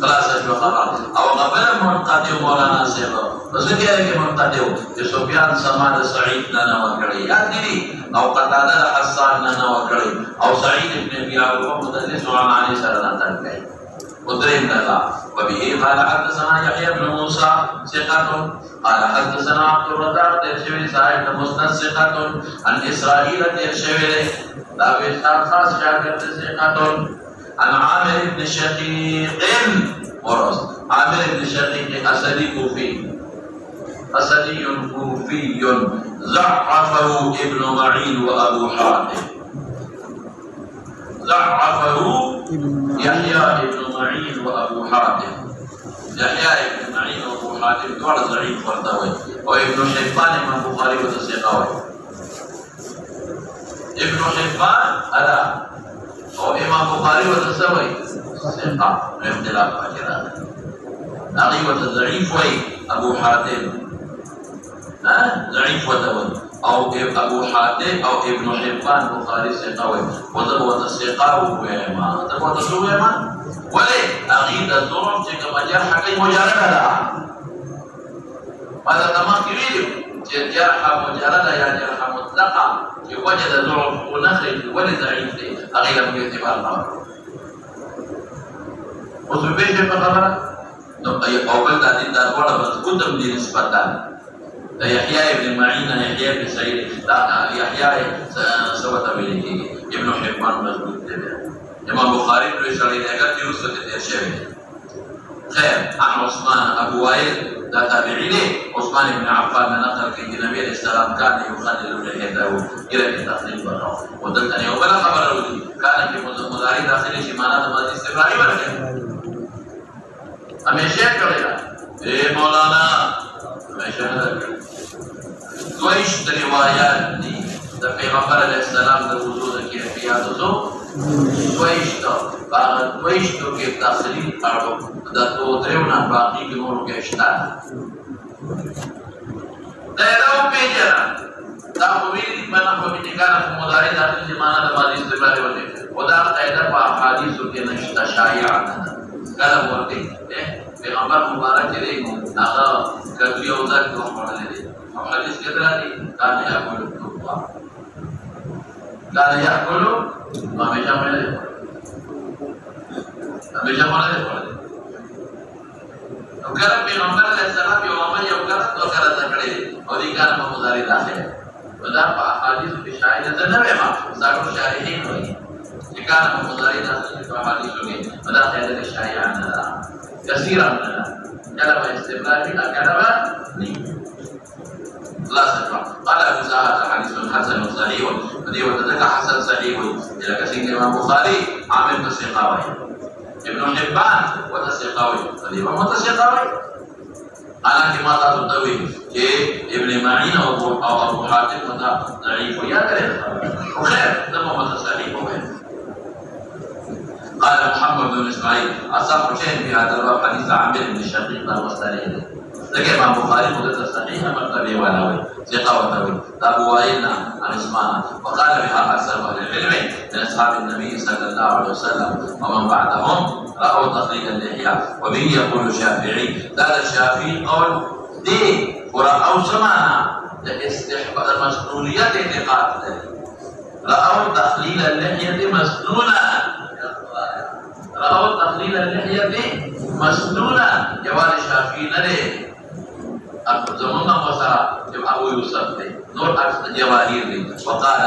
[SPEAKER 2] خلاص شو خبر او قبل منقطع مولانا صاحب بس کیا ہے کہ منقطع جو سفیان سماع سعید نہ وکړي یاد دي او قتاده حسان نہ وکړي او سعید ابن ابي عروبه مدلس عن علي سره نقل کړي ودریم کلا وبه قال حدثنا يحيى بن موسى ثقة قال حدثنا عبد الرزاق ترشوي صاحب مسند ثقة عن اسرائيل ترشوي داوود خاص شاگرد ثقة عن عامر بن شقيق ورس عامر بن شقيق اسدي كوفي ضعفه ابن معين وابو حاتم ضعفه يحيى ابن معين وابو حاتم يحيى ابن معين وابو حاتم دول ضعيف ورتوي وابن حبان من البخاري وتسيقاوي ابن حبان الا او امام بخاري وتسوي ثقة اختلاف اجرا اغي وتضعيف وي ابو حاتم ضعيف وتوي او ابو حاتم او ابن حبان بخاري ثقة وذب وتسيقاوي وما ذب وتسوي ما ولي اغي الظلم كما جرح كي مجرد ماذا تمام كبير جرح مجرد يا جرح مطلقا وجد ضعف ونخرج ولد ضعيف اغير من اعتبار الامر وسبيش فخبره او بل تعديد دار بس قدم دي نسبتان يحيى بن معين يحيى بن سعيد يحيى سوى تبينه ابن حبان مضبوط ده امام بخاري بن سعيد اگر يوسف الشيخ خير عن عثمان ابو وائل لا تابعي له عثمان بن عفان نقل كي النبي عليه السلام كان يخلل لحيته الى التخليل والروح ودلتني وبلا خبر ودي كان في مضارع داخلي شمالا ماضي استمراري ورکه ہمیشہ کرے گا اے مولانا ہمیشہ دویش روایات دی دا پیغمبر علیہ السلام دا وضو دا کیفیات وضو دویش تو کے تخلیل اڑو دا تو دریونا باقی کی نورو کے اشتار دا اداو پیجرا دا خوبیلی بنا خوبی نکانا مداری داخل جمانا دا ماضی استقراری ورده و دا قیدہ پا حادیثو کے نشتا شایعات کلا بورتے پیغمبر مبارک دے آغا کبھی اوزار کو پڑھنے دے اور حدیث کے طرح دی کانا یاکلو تقوی کانا یاکلو ہمیشہ پڑھنے دے ہمیشہ پڑھنے دے وکرم پیغمبر علیہ السلام یو عمل یو کرت و کرت اکڑے اور دی کانا ممداری داخل ہے ودا پا حدیث کی شاہد نوے ما ساکر شارحین ہوئی كان مضارع داخل في حديث ولا خير للشايع عننا كثيرا مننا كلام استمراري كلام لا سبب قال ابو سعد حديث حسن صحيح ودي وتذكر حسن صحيح الى كثير من البخاري عامل بالثقه ابن حبان وتسقاوي طيب متسقاوي حالانکہ ماتا تو توی کہ ابن معین اور ابو حاتم متا ضعیف یا کرے وخير تم متصحيح هو قال محمد بن اسماعيل اصح شيء في هذا الباب حديث عامر بن شقيق المستريد لكن امام البخاري مدة صحيحة مرتبه ولاوي ثقة وتوي ابو وائل عن عثمان وقال بها اكثر اهل العلم من اصحاب النبي صلى الله عليه وسلم ومن بعدهم رأوا تخليل اللحية وبه يقول الشافعي هذا الشافعي قول دي ورأوا سمعنا لاستحباب المسنونية اعتقاد رأوا تخليل اللحية مسنونة رأوا تخليل اللحية مسنونة جوال الشافعي نري زماننا وسرا ابو يوسف نور اكثر جواهير وقال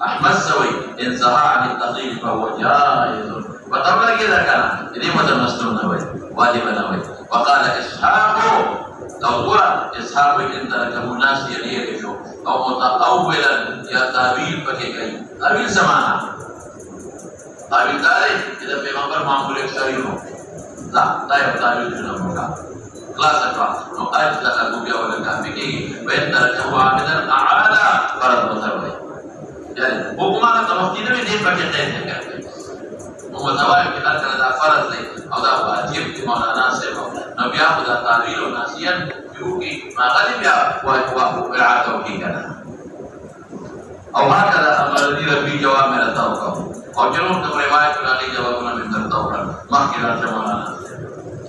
[SPEAKER 2] احمد سوي ان صح عن التخليل فهو جائز وطبعا كذا كان ini macam masnun awal wajib awal وقال اسحاق لو هو اسحاق ان ترك الناس يريشوا او متأولا يا تعبير بكي تعبير سمانا تعبير تاريخ اذا پیغمبر معمول اکثری ہو لا تعبير جنہ خلاص نو اجل ابو بیا ولا کافی وان تركه عامدا اعاد فرض وتروي يعني حکومت توقید میں دین بچے ہیں ومتوائم في ذلك هذا فرض او ذا واجب في مولانا سيبا نبي ياخذ تعويل وناسيا يوكي ما غلب وهو العاده في كذا او هكذا امر الذي في جواب من التوقف او جنوب روايه الذي جوابنا من التوقف ما كلا مولانا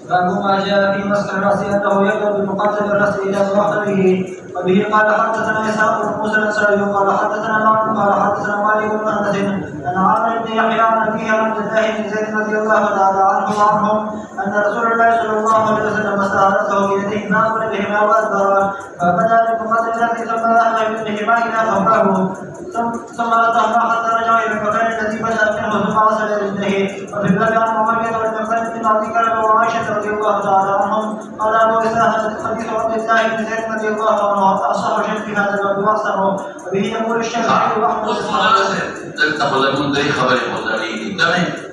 [SPEAKER 1] باب ما جاء في مسح الراس انه يبدا بمقدم الراس الى مؤخره وبه قال حدثنا اسحاق بن موسى الانصاري قال حدثنا معن قال حدثنا مالك بن انس عن عامر بن يحيى عن ابيه عن الله بن زيد رضي الله تعالى عنه وعنهم ان رسول الله صلى الله عليه وسلم مسح راسه بيديه ناظرا بهما وادبرا فبدا بمقدم الراس ثم ذهب بهما الى فوقه ثم رجعنا حتى رجع الى المكان الذي بدا منه ثم وصل الى رجله وفي الباب عن معاويه والمقدم بن ابي بكر وعائشه رضي الله تعالى عنهم قال ابو اسحاق حديث عبد الله بن زيد رضي الله عنه اصح شيء في هذا الباب واحسنه وبه يقول الشافعي واحمد
[SPEAKER 2] تقول من ذي خبر مدري دمه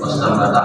[SPEAKER 2] مستمرة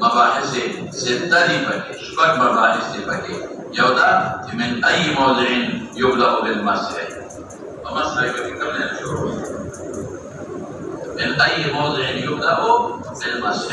[SPEAKER 2] مباحث ستة بكي شبك مباحث بكي يودا من أي موضع يبدأ بالمسح ومسح كم من الشروط من أي موضع يبدأ بالمسح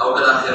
[SPEAKER 2] أو كذا آخر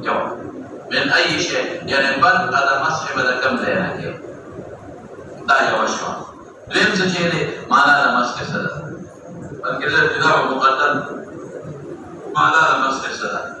[SPEAKER 2] جواب من أي شيء يعني بل هذا مسح بدأ كم لنا كي لا يوشوا لين سجيله ما لا مسح سدا فكذا جدا ومقدم ما لا مسح سدا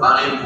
[SPEAKER 2] باقي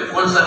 [SPEAKER 2] يكون سر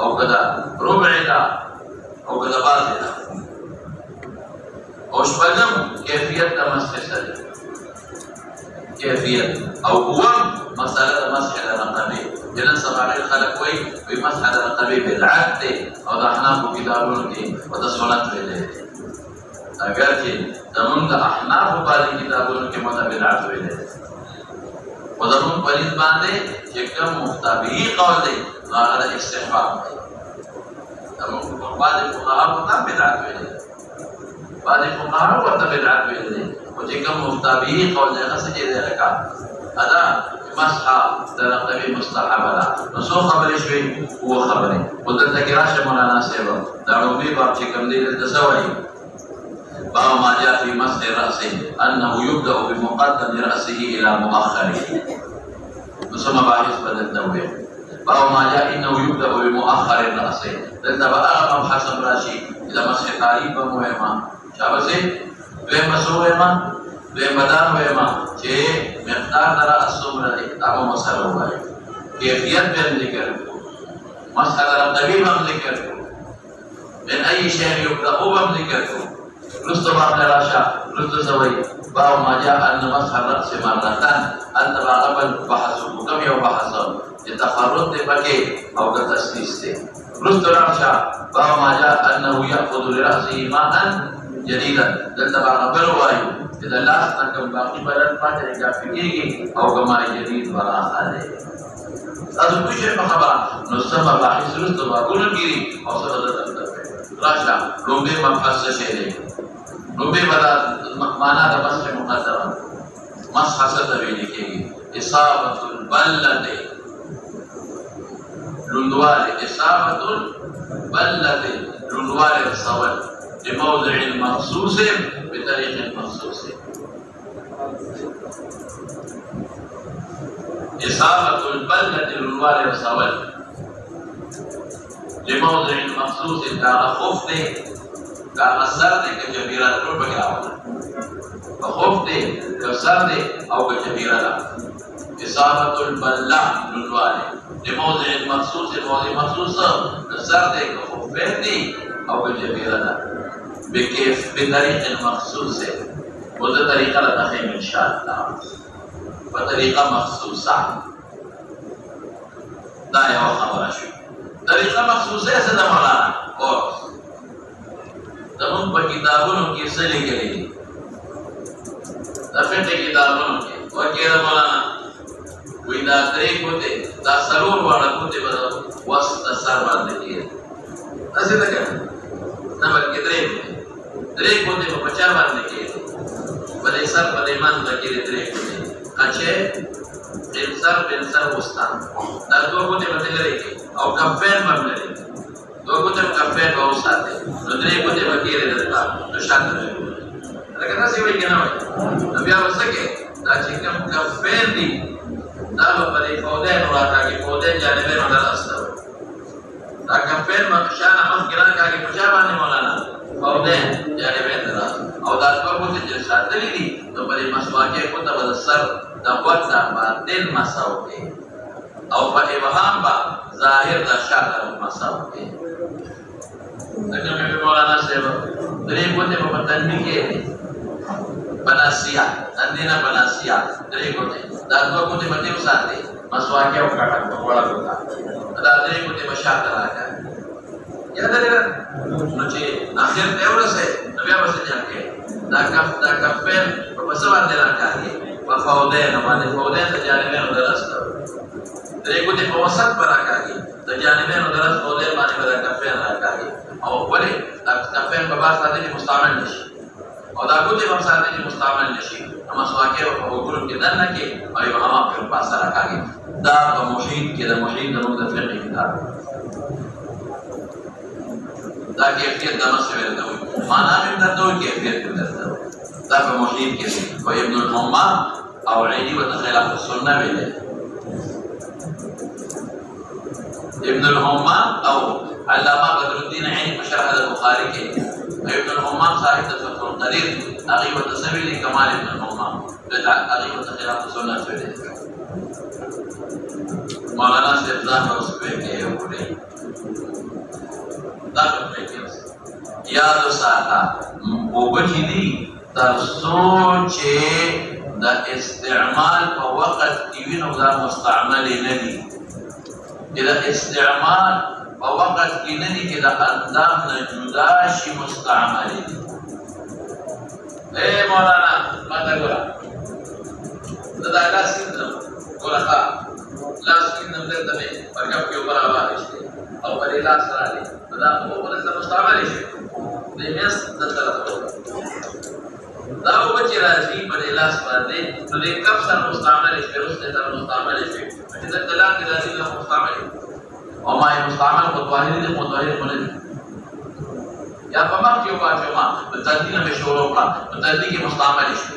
[SPEAKER 2] او كذا ربع لا او كذا بعض لا او شبدم كيفية مسح السجد كيفية او هو مسألة مسح الرقبة جنن سبعين الخلق وي بمسح الرقبة بالعد او احناف كتابون كي وتصونات إليه اگر كي تمام احناف بعض كتابون كي مدى بالعد إليه وضمون پلیز باندے چکم مختبی قول دے غالد استحباب بعض الفقهاء وتا بدعت ویل بعض الفقهاء وتا بدعت ویل وچکم مختبی قول دے خسجے دے رکا ادا مسح درقبی مستحب لا نسو خبر شوی هو خبر قدرت کراش مولانا صاحب دارو بھی باب چکم دے تسوی باب ما جاء في مسح رأسه أنه يبدأ بمقدم رأسه إلى مؤخره ثم باحث بدل التوبة باب ما جاء إنه يبدأ بمؤخر رأسه لأن بقى مبحث راشي إذا مسح تعريف مهمة شابسه دوی مسوهما دوی بدان وهما چې مقدار در الصبر دی هغه مسله وایي کیفیت به ذکر کو مسألة الطبيب هم ذكر من أي شيء يبدأ هم ذكر رستو باب دراشا رستو سوي باو ما جاء أن مسح الرأس مرتان أنت قبل بحثه كم يوم بحثه التفرد بكي أو كتسليس رستو دراشا باو ما جاء أنه يأخذ لرأسه ماء جديدا دلت قبل وايو إذا لا أستنكم باقي بدل ما ترجع فيكي أو كما جديد وراء عليه هذا كل شيء خبر نسمى باحث رستو باقول الكري أو صدد راشا لومبي مبحث شيء لومبي بدا معنى ده مسح مقدمة مسح سدوي لكي إصابة البلد لندوال إصابة البلد لندوال الصوت لموضع مخصوص بطريق مخصوص إصابة البلد لندوال الصوت لموضع مخصوص كخوف دي كأثر دي كجبيرة ربع كاول كخوف دي كأثر دي أو كجبيرة إصابة البلع للوالي لموضع مخصوص موضع مخصوص كأثر دي كخوف دي أو كجبيرة بكيف بطريق مخصوص وده طريقة لتخيم إن شاء الله بطريقة مخصوصة دا يا خبر شو طریقہ مخصوص ہے سدا مولانا اور تمام پر کتابوں کی سے لکھے گئے دفعہ کتابوں کے اور کہہ مولانا کوئی دا طریق ہوتے دا سرور والا ہوتے بدا واسط سر باندھ دیے ایسے تک نمبر کے طریق ہوتے وہ بچا باندھ دیے بڑے سر بڑے مان لگے طریق ہوتے اچھے بنسر وستان دا دو ہوتے بدلے او کمپین باندې دوه کوته کمپین به وساته نو درې کوته وکیل درته نو شاته لکه تاسو وایي کنه بیا وسکه دا چې کوم کمپین دی دا په دې فوده نو راځي فوده جانبه نه راځي دا کمپین مخشانه مخ ګران کاږي په چا باندې مولانا فوده جانبه نه راځي او دا دوه کوته چې شاته دي نو په دې مسواکه کوته بل سر د وخت باندې مساوي او په ابهام با ظاهر دا شاعر مساوي دغه مې مولانا صاحب درې کوته په تنبیه کې بناسیا اندینا بناسیا درې کوته دا دوه کوته باندې وساته مسواکه او کاټه په وړه کوته دا درې کوته په شاعر راځي یاد لرئ نو چې اخر ته ورسه نو بیا وسه ځکه دا کفن په څه باندې راځي په فوده نه باندې فوده ته جانبه نه درسته درې کوته په وسط پر راځي ته جانبه نه درس فوده باندې ودا کفن راځي او ولې دا کفن په باسه باندې مستعمل نشي او دا کوته په باسه باندې مستعمل نشي اما سواکه او وګورم کې دنه کې او هغه په باسه راځي دا په محیط کې د محیط د مختلف کتاب دا کیفیت دا مسئله ده معنا هم دا دوه کیفیت ده دا په محیط کې او ابن الحمام او عینی و خلاف السنه ویل ابن الحمام او علامه بدر الدین عینی په شرح البخاری کې ابن الحمام صاحب د فتح القدیر هغه و تسویل کمال ابن الحمام د هغه و خلاف السنه ویل مولانا صاحب ځان اوسه کې وړي دا په یاد ساته وبچدي تر سوچ د استعمال په وخت کې وینو دا مستعمل نه دي دا استعمال په وخت کې نه دي چې د اندام نه جدا شي مستعمل دي اے مولانا ما تا ګورا دا لاس کیندم ګورا لاس کیندم دلته پرګه په اوپر راوړل شي او په لاس راځي دا په اوپر مستعمل شي د میاس د طرف دا وبچی راځي په لاس باندې نو د کپ سره مستعمل شي ورسته سره مستعمل شي چې د طلاق راځي له مستعمل او ما مستعمل په ظاهر دي په ظاهر باندې یا په مخ کې واچو ما په تدین به شروع کړه په تدین کې مستعمل شي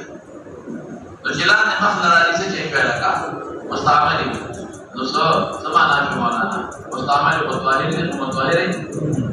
[SPEAKER 2] نو چې لاندې مخ راځي چې پیدا کا مستعمل نو سمانا مولانا مستعمل په ظاهر دي په ظاهر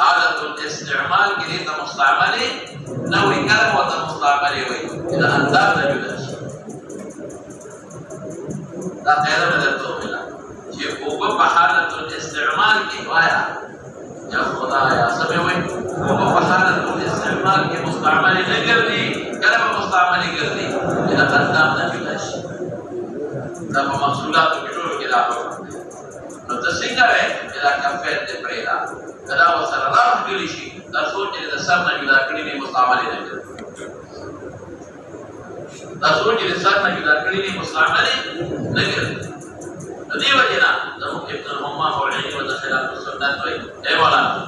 [SPEAKER 2] حالة الاستعمال كده مستعملة نوي كلام وده مستعملة وي إذا أندام نجدش ده غير من التوبة شيء وقف حالة الاستعمال كفاية يا خدا يا سمي وقف حالة الاستعمال كمستعملة نقدي كلام مستعملة قدي إذا أندام نجدش ده محصولات كده كده نتسيجر إذا كفيت بريدا كذا وصل الله كل شيء رسول إذا سرنا جدا كليني مستعملين نجد رسول إذا سرنا جدا كليني مستعملين نجد هذه وجهنا لو ابن الأمة والعلم ودخلات السنة أي ولا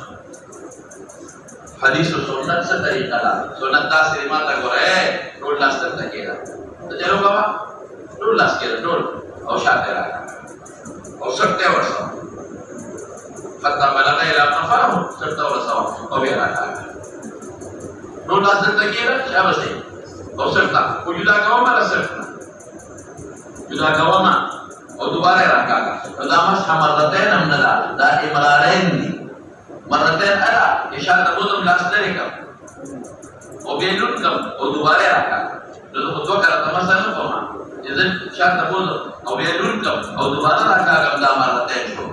[SPEAKER 2] حديث السنة سطريقة لا سنة تاسري ما تقول رول لاس تكيرا تجلو بابا رول لاس كيرا رول أو شاكرا أو سكتة ورسا حتى بلغ إلى مفاهيم سرتا ولا سوا أو بيراكا نون لاس تكيرا شابه سي أو سرتا وجودا كوما لا سرتا جودا كوما أو دوباره راكا فدامس مرتين من دا إمرارين مرتين ألا إشارة تقولم لاس تريكم أو بينونكم أو دوباره راكا لو تقول كذا تمسنا كوما إذن إشارة تقولم أو بينونكم أو دوباره راكا كم دا مرتين شو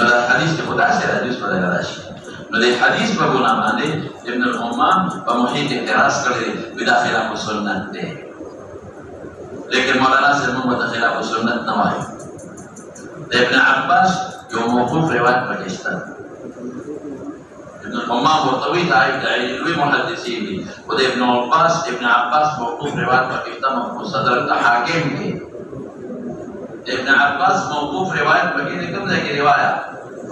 [SPEAKER 2] هذا حديث متأثر حديث pada karashi نو حدیث په ګنا باندې ابن الامام په محیط اعتراض کړی بدا خلاف سنت دی لیکن مولانا صاحب محمد خلاف سنت نه وایي ابن عباس یو موقوف روایت پکشته ابن الامام ورطوی تعیلوی محدثین دی و ابن عباس موقوف روایت پکشته مصدر حاکم کې ابن عباس موقوف روایت پکې کوم ځای کې روایت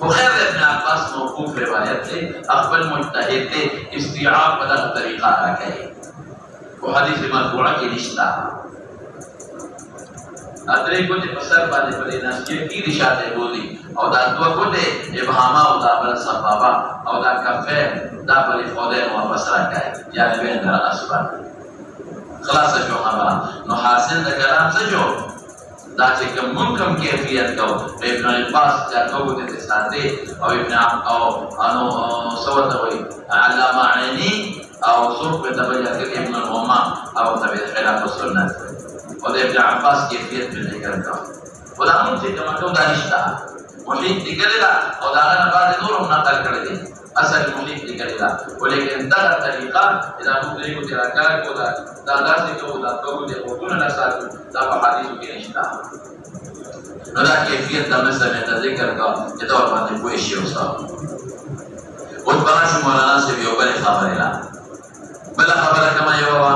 [SPEAKER 2] وخير ابن عباس موقوف روایت سے اقبل مجتہد تے استیعاب بدل طریقہ رکھے وہ حدیث مرفوعہ کی رشتہ ادرے کو تے پسر باندې پرې ناشې کی رشاته بولی او دا دو کو تے ابهاما او دا بل صفابا او دا کفه دا بل خدای واپس راکای یعنی به در اسباب خلاص شو خبره نو حاصل دا کلام څه جو دا چې کوم کیفیت کو ابن عباس دا کوو ته ساته او ابن او انو سوت وي علامه عيني او سوق په تبعه کې ابن الامام او تبع خلاف السنت او ابن عباس کیفیت په ذکر کا ودا موږ چې کوم دا نشتا محیط دګلا او دا نه بعد نور هم نقل کړی اصل محیط دګلا ولیکن دا طریقہ اذا موږ یې کو تراکار کو دا داسې کو دا کوو دې وګورئ نه ساتو دا په حدیثو کې نشتا نو دا کیفیت دا مثلا دا ذکر کا چې دا باندې کوئی شی وسا او بنا شو مولانا سے یو بل خبره لا بل خبره کما یو وا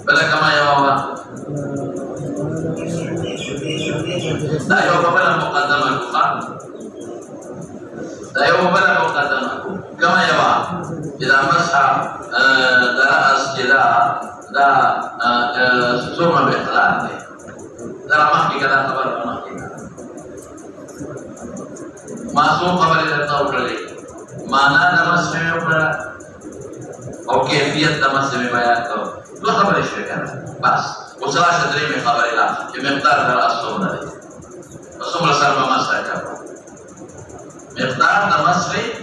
[SPEAKER 2] بل کما یو وا دا یو بل مقدمه کو دا یو بل إذا مسح درأس إذا دا ثم بإحتلال دا محكي كذا خبر محكي معصوم خبر إذا تطور لي معنى مسح يقرأ أو كيفية مسح بيان كو دو خبر الشركة بس وصلاة شدري من خبر الله مقدار درأس ثم لي وثم رسال مسح كبر مقدار مسح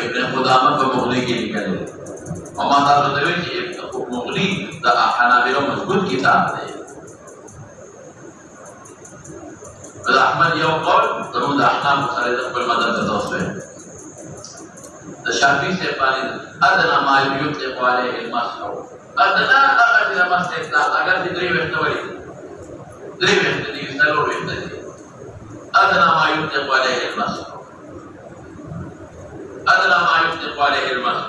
[SPEAKER 2] ابن قدامه په مغنی کې لیکل او ما تاسو ته ویل چې مغنی د حنابلو مضبوط کتاب دی د احمد یو قول زموږ د احناف سره د خپل مذهب ته توسل د شافعي سے پانی ادنا ما یطلق علیه المسح ادنا اگر مسح اگر درې وخت وایي درې وخت دي ضرور وخت دي ادنا ما یطلق علیه المسح أدنى ما يطلق عليه المسح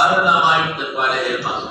[SPEAKER 2] أدنى ما يطلق عليه المسح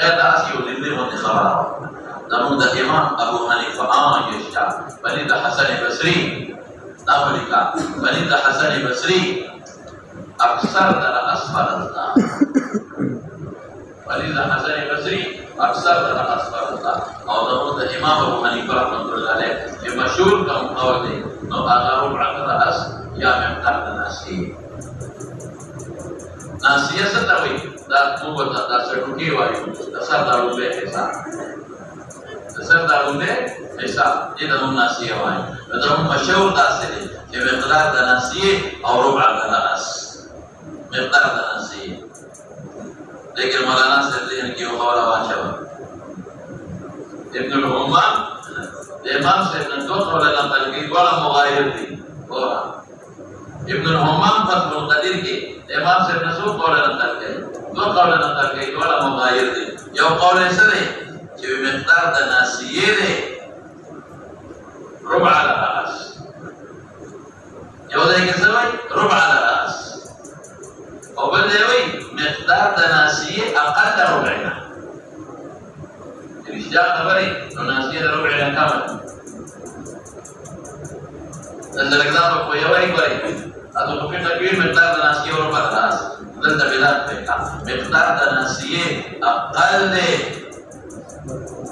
[SPEAKER 2] هذا أسيو للنظام خبره نموذج الإمام أبو حنيفة يشتع بنيد حسن البصري نابلك بنيد حسن البصري أكثر در أسفل النار بنيد حسن البصري أكثر در أسفل النار أو نموذج الإمام أبو حنيفة رحمة الله عليه المشهور كم قوله نو أغارب عن الرأس يا مقدار الناسي ناسية ستوي دا قوة دا سرطوكي وايو دا سر دارون لے حساب دا سر دارون لے حساب یہ دا هم ناسية وايو دا هم مشهور دا سلي کہ مقدار دا ناسية او ربع دا رأس مقدار دا ناسية لیکن مولانا سرطی ان کی وقولا وانشاوا ابن الحمام امام سے ابن دو قولا نقل کی قولا مغایر دی ابن الحمام فتح القدیر کی امام سے نسوق قول نقل کے دو قول نقل کے ولا مغایر دي یو قول سره چې مقدار د ناسیه ده ربع على راس یو ده کې سوي ربع على راس او بل دی وی مقدار د ناسیه اقل ربعنا رشتیا خبره نو ناسیه ربعنا کامل الاقدام کو یو ای کوي هذا ممكن تكوين مقدار الناسية وربع الراس ضد بلاد بيكا مقدار الناسية أقل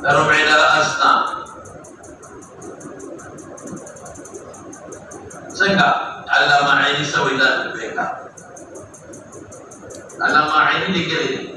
[SPEAKER 2] ربع رأسنا سنجا على ما عيني سوي ذات بيكا على ما عيني لكذا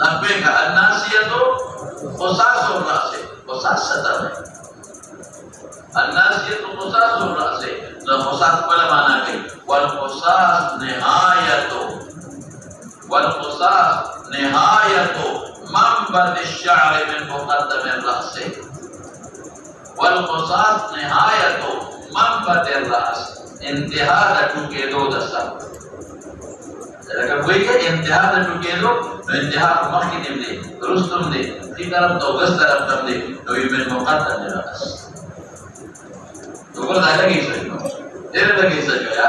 [SPEAKER 2] نبيك الناسية قصاص الرأس قصاص ستر الناسية قصاص الرأس القصاص ولا معنى كي والقصاص نهاية منبت الشعر من مقدم الرأس والقصاص نهاية منبت الرأس انتهاء چونکه دو دستا لکه کوئی کہ انتہا ته ټوکېدو نو انتہا مخکې نیم دی رستم دی ټیک طرف ته اوږس طرف ته دی نو یې من مقدم دی راس وګوره دا لګي څه ډېر لګي څه یا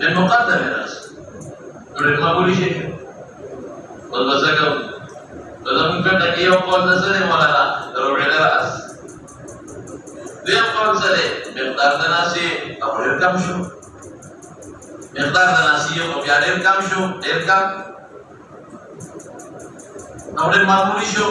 [SPEAKER 2] المقدم الناس نريد ما أقول شيء والبسكة بدأ ممكن تكيه وقول نسني ولا لا ربع الرأس ليه قول سني مقدار تناسي أو يركم شو مقدار تناسي أو يركم شو يركم نريد ما أقول شو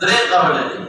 [SPEAKER 2] طريقة ولا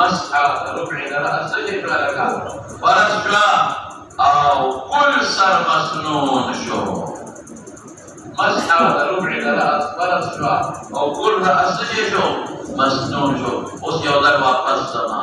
[SPEAKER 2] مسحة ربع رأس جبلك ورسلا أو كل سر مسنون شو مسحة ربع رأس ورسلا أو كل رأس شو مسنون شو وسيودر واپس سما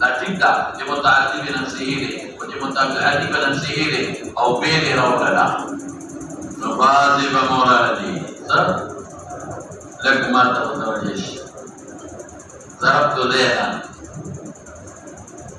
[SPEAKER 2] Latika dia mutaati bi nafsihi wa dia mutaati bi nafsihi au bi rawlana nubazi ba mawladi sab lagma tawjish ضربت ذيلا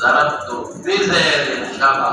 [SPEAKER 2] ضربت بزيد شبع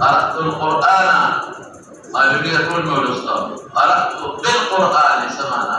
[SPEAKER 2] قرأت القرآن قال لي يقول مولوسطا قرأت بالقرآن سمعنا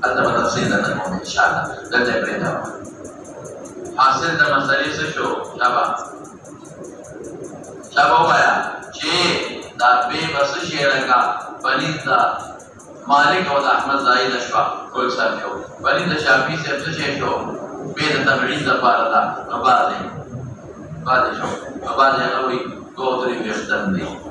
[SPEAKER 2] ada tafsir dan insyaallah dan saya beritahu hasil dan masalah itu siapa ya Syekh tapi bahasa Syekh ka Balita Malik atau Ahmad Zaid Ashwa kul sahaja Balita Syafi sebab Syekh beda tabi'in zabarada mabadi qawi qadri yastandi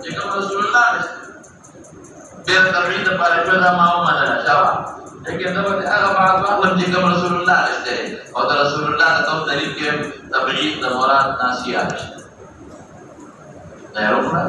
[SPEAKER 2] jika Rasulullah biar terlihat pada pada mau mana siapa jika dapat agak apa jika Rasulullah istri atau Rasulullah atau dari kem tabi'in dan murad nasihat Nairullah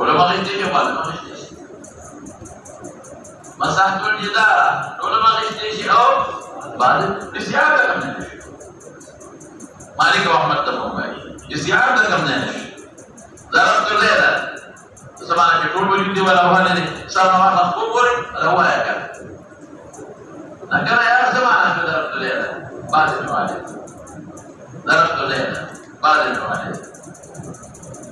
[SPEAKER 2] ulama ijtihad ulama ijtihad masahatul jidara ulama ijtihad au bal istiada kamne Malik Ahmad Tamubai istiada kamne darabtu layla samana ke tool boli di wala wala ni sama wala kubur rawaya kan nakara ya samana ke darabtu layla baad mein wale darabtu layla baad mein wale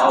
[SPEAKER 2] O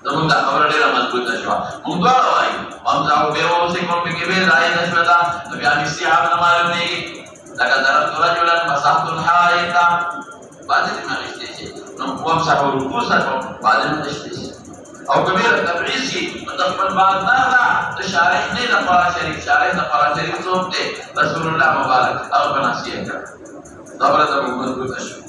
[SPEAKER 2] Namun tak kabar dia mmazbut ashwa. Mungkin awai. Amzau bewo se kom ke be rai ashwata. Nabi ami sihab na malum nahi. Laka darab rajulan masahtul haita. Baadhi mein ishte. Nam sahu rukusa ko baadhi mein ishte. Aw kabir tabrisi mutaqabbal baad na la. To sharih ne na Qur'an sharif sote Rasulullah mubarak aw banasiya ka. Dabra da mazbut ashwa.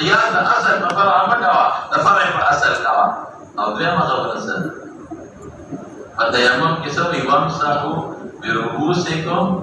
[SPEAKER 2] قياس اصل بفرع مدوا فرع اصل كوا او دريم غبر اصل فتيمم كسوي وامسحوا برؤوسكم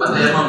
[SPEAKER 2] فتيمم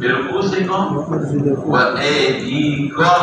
[SPEAKER 2] برؤوسكم وايديكم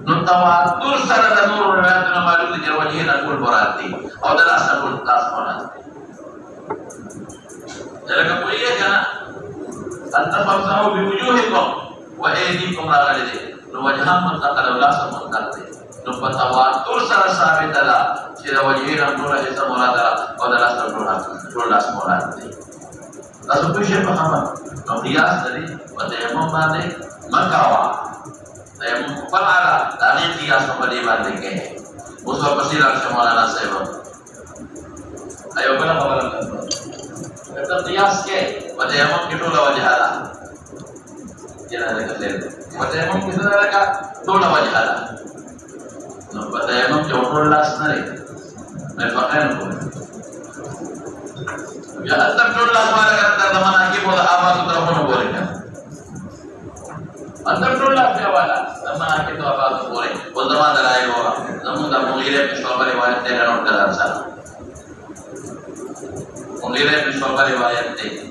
[SPEAKER 2] Nutawatur sarada nur riwayatuna malum di wajhin akul borati atau dalam sabul tasmonat. Jadi kemudian kana antafamsahu biwujuhikum wa aydikum ragade. Nu wajham muntaqala la samuntaqti. Nu tawatur sarada sabitala sira wajhin nur isa murada atau dalam sabul tasmonat. Lalu tu paham. Nu qiyas dari tayammum bade makawa tayammum fa'ala tadi qiyas kembali balik ke. Uswa pasiran Maulana Sayyid. ayo bala bala kata qiyas ke pada yang kita wajah Allah jangan ada kesel pada yang kita ada dola wajah Allah no pada yang jodoh las nari mefakan pun ya atam dola mara kata teman lagi bola apa tu terapun boleh kan atam dola wala teman lagi tu apa tu boleh bola mana rai orang namun dah mengirim Islam riwayat dengan orang sana mengirim Islam riwayat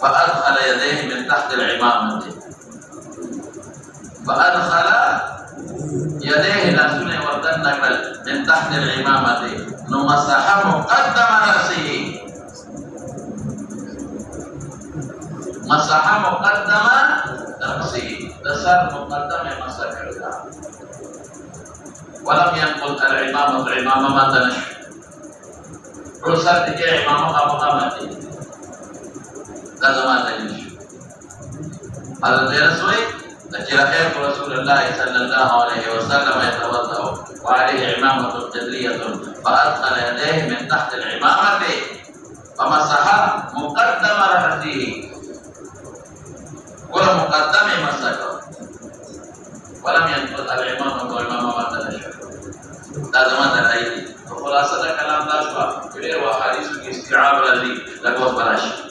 [SPEAKER 2] فأدخل يديه من تحت العمامة فأدخل يديه لسنة وردنك من تحت العمامة نمسح مقدم رأسه مسح مقدم رأسه دسر مقدم مسح ولم ينقل العمامة ما تنشف رسل تكي عمامة مقامتي zaman ini. Hadrat Rasul, Nabi Rasulullah sallallahu alaihi wasallam yatawadda wa alaihi imamatun qidriyatun fa adkhala yadayhi min tahti al-imamati fa masaha muqaddama ra'sihi wa muqaddami masaka wa lam yanqud al-imamatu wa al-imamatu tanashar. Zaman ini. Khulasa kalam daswa, beliau hadis isti'ab alladhi lagu barash.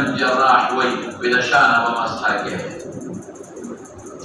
[SPEAKER 2] الجراح ودشان ومسحكه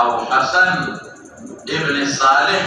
[SPEAKER 2] او حسن ابن صالح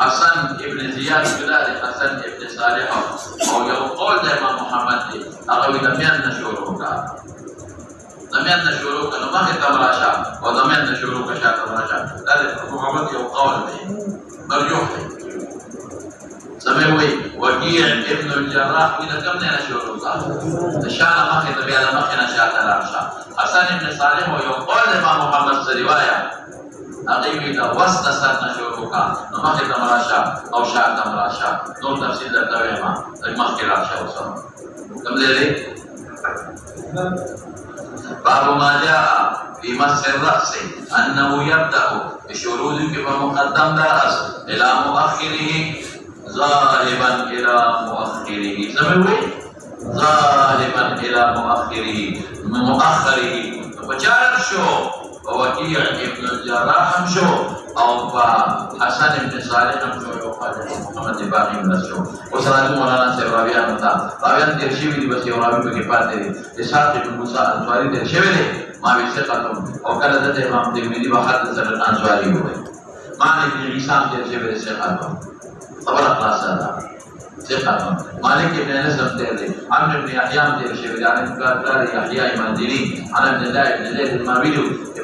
[SPEAKER 2] حسن ابن زياد بلاد حسن ابن صالح او يقول امام محمد اغوي دميان نشوروكا دميان نشوروكا نما ختم راشا ودميان نشوروكا شاك راشا ذلك محمد يقول به مرجوح سمي وكيع ابن الجراح إذا كم نحن شروطا الشاعر ما كتب على ما كنا شاعر العشاء حسن بن صالح ويقول الإمام محمد في رواية أقيم إذا وسط سرنا شروطا ما كتب مراشا أو شاعر مراشا نور تفسير التويما ما كتب العشاء وصل كم ليه باب ما جاء في مس الرأس أنه يبدأ بشروط فمقدم الرأس إلى مؤخره ذاهبا إلى مؤخره سمعوا ذاهبا إلى مؤخره فجعل شو ووكيع ابن الجراح شو أو حسن بن صالح شو يقال محمد باقي من شو وصلاة مولانا سيد رابعة مطا رابعة ترشيبي دي بس يورابي بكفات دي إسحاق بن موسى أنصاري ترشيبي دي ما بيسقطهم وقال ذات إمام ترمذي بحدث الأنصاري هو معنى ابن عيسى ترشيبي دي سقطهم خبر خلاص هذا ثقة مالك بن انس ترشيبي عمرو بن يحيى ترشيبي عن قال يحيى المديني عن عبد الله بن زيد المروي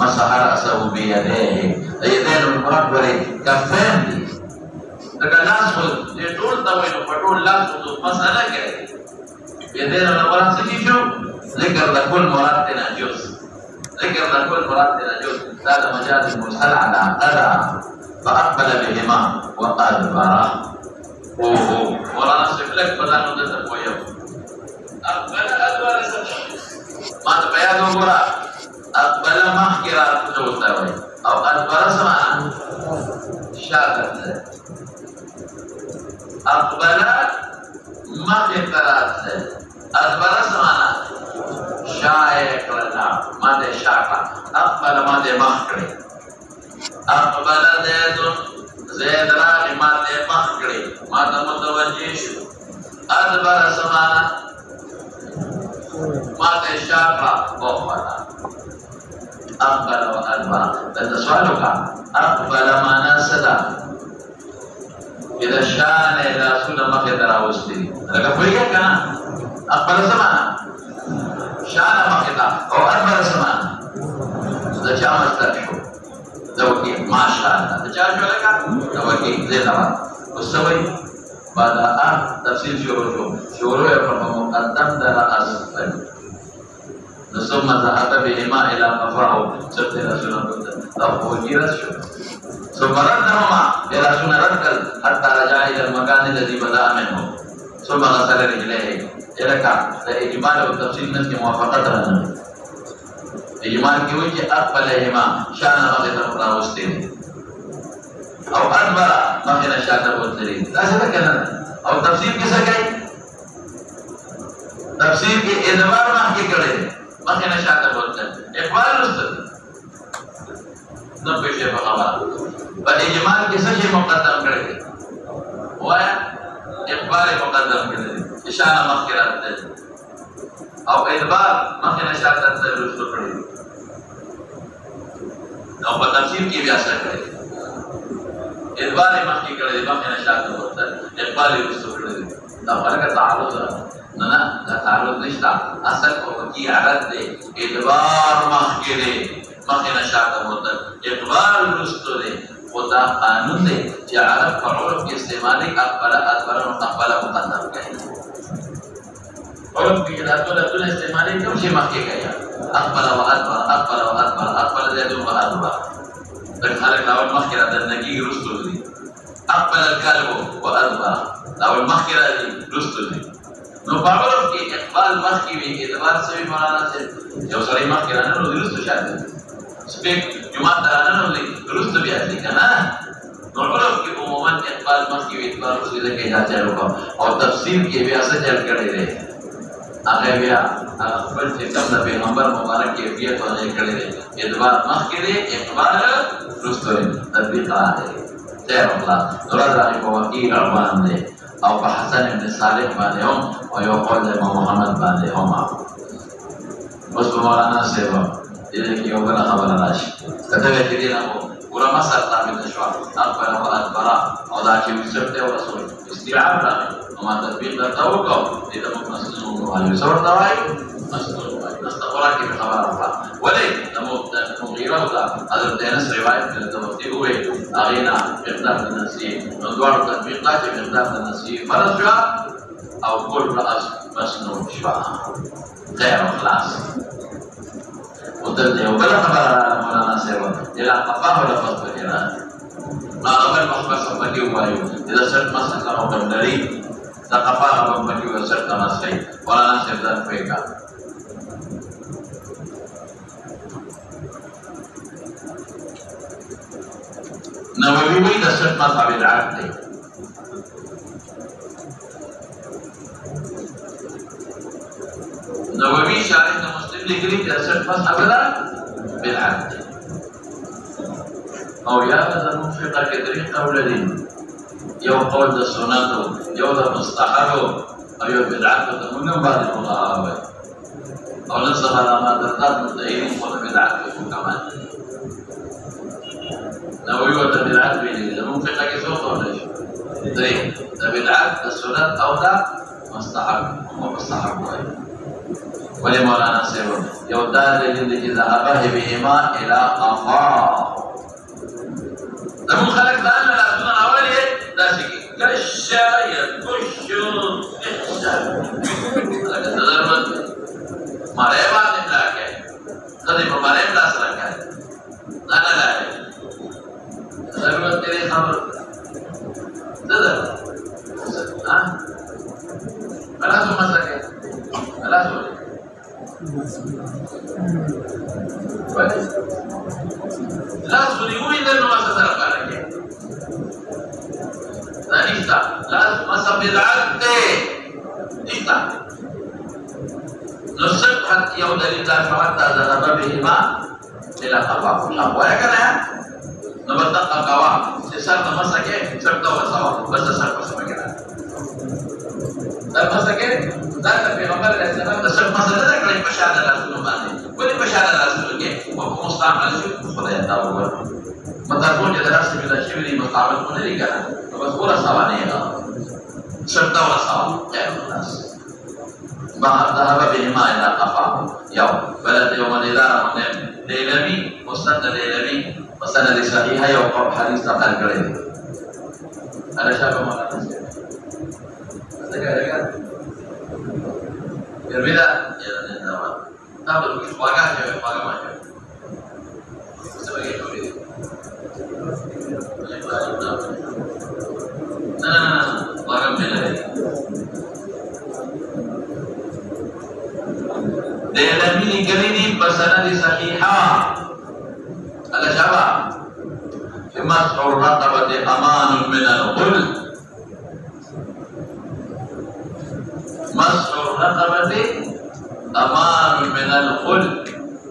[SPEAKER 2] مسح رأسه بيديه يدين المربع كفين لكن لاس يطول طويل وفطول لاس مسألة كده يدين المربع سكيشو ذكر لكل مراد تناجوز ذكر لكل مراد تناجوز هذا مجاز المرسل على قدر فأقبل بهما وأدبر مولانا سفلك بدان ودت کويو أقبل أدبر ما تبيان وګرا أقبل مخکرا څه وایي او أدبر سمعنا شاګرد أقبل مخکرا أدبر سمعنا شاګرد ما ده شاګه أقبل ما ده مخکړي أقبل زيد راغي ما ده مخکړي ما ته متوجه شو أدبر سمعنا ما ده شاګه وقفنا أقبل وأدبر تسألك أقبل ما ناسدا إذا شان إذا سود ما في دراوستي لك بيجي كنا أقبل سمعنا شان ما كذا أو أدبر سمعنا إذا جاء مستكشف ذوقي ما شاء الله إذا جاء شو لك ذوقي زين الله والسوي بعد تفسير شروع يفهم مقدم درا أسفل ثم ذهب بهما إلى قفاه سبت رسول الله ثم ردهما برسول رجل حتى رجع إلى المكان الذي بدأ منه ثم غسل رجليه إلى إجمال والتفصيل من موافقة لنا إجمال کی وجه أقبلهما شان مغيث الراوستين أو أدبر مغيث شان الراوستين لا سبب كنا أو تفسير كيسا كي تفسير کی ادبار مغيث کرے مخينا شاته بولته اقبال رسل نو پیشه بخبر پر اجمال کیسا شی مقدم کړی وایا اقبال مقدم کړی اشاره مخکرات ده او ادبار مخينا شاته رسل کړی نو په تفسیر کې بیا څه کړی ادبار مخکې کړی مخينا شاته بولته اقبال رسل کړی دا فرق تعارض نه دا تعارض نشته اصل کو کی عادت ده ادبار مخکره مخنه شاته مدد اقبال رستو ده خدا قانون ده چې عرب په عرف کې استعمالي اقبل ادبر مقبل مقدم کوي عرف کې دا ټول استعمالي کوم شي مخکې کوي اقبل او ادبر اقبل او ادبر اقبل زيد او ادبر د خلک اول مخکره د نګي رستو دي اقبل الكلب وادبر او المخکره دي رستو دي نو باور کې اقبال مخکې وي اعتبار سوي مولانا سے یو سړی مخکې رانه نو درست شاته سپیک جمعه درانه نو درست بیا دي کنه نو باور کې عموما اقبال مخکې وي اعتبار سوي ده کې ځاځي وکړه او تفسیر کې بیا څه چل کړي دي هغه بیا خپل چې کوم د پیغمبر مبارک کې بیا ته کړي دي اعتبار مخکې دي اقبال درست وي تطبیق راځي خیر الله درځي په وکی روان دي او په حسن ابن صالح باندې هم او یو قول د محمد باندې هم اوس په مولانا سیوا دې کې یو بل خبره راشي کته کې دې نه ګور ما سره ثابت شو اقبل او ادبر او دا چې وسبته او رسول استيعاب راغی او ما تطبیق دا توقع دې د مقصد وهل يصور دواعي نستقرأ كيف خبر الله ولي مغيرة هذا الدينس رواية من التوفيق هو أغينا مقدار النسيم ندوار تطبيقات مقدار النسيم فرجع أو كل رأس مسنون شفاء خير وخلاص وتبدأ وبلا خبر مولانا سيرون إلى قفاه ولا فضل كنا ما أول مخبص بكي وبايو إذا سرت مسك أو بندري تقفاه أو بكي وسرت مسك مولانا سيرون فيكا نووي إذا سرت مسك بالعقل نووي شارح مسلم لكريم إذا سرت مسك بالعقل او یا د منفقه کې درې قول دي یو قول د سنت یو د مستحب او یو بدعت د موږ باندې مغاوي او نن سبا علامه درته متعین او بدعت په کمان نو یو د بدعت ویلي د منفقه کې څو قول دي درې د بدعت د سنت او د مستحب او مستحب وایي ولې مولانا سیرون یو دا دلیل چې ذهبه بهما الى قفا لمن خلق دانا لأسنا أولي داسي كشا يكشو إحسا لكن تضربت مريبا نملاك تضرب مريب لا سرقا أنا لا تضربت تري خبر تضرب ألا سو مسكي ألا سو لا سوريوي ده ما تصرف عليه نيستا لا ما سبيلعت نيستا نصبحت يوم لله حتى ذهب بهما إلى قفاه وهكذا نبتقى قوام سيسار مسكه سرت وسوا بس سرت وسوا كده ده مسكه ده في غمر الاسلام ده سرت مسكه ده كل بشهاده رسول الله كل بشهاده رسول الله ومستعمل شو خدای تعالی مطلب دې درس کې د شی دی مستعمل کو نه لګا بس پورا سوانه شرط او سوال خلاص ما ذهب بهما الى قفاه يوم بلد يوم الاداره من ديلمي مستند ديلمي مستند صحيح يوم حديث نقل کړي انا شابه مولانا څنګه berbeda ya teman-teman kita berbicara bagaimana sebagai murid bagaimana dalam ini kali ini pesanan di sahihah ada siapa mas'ul raqabati amanun minal qul مسح الرقبة أمان من الخلق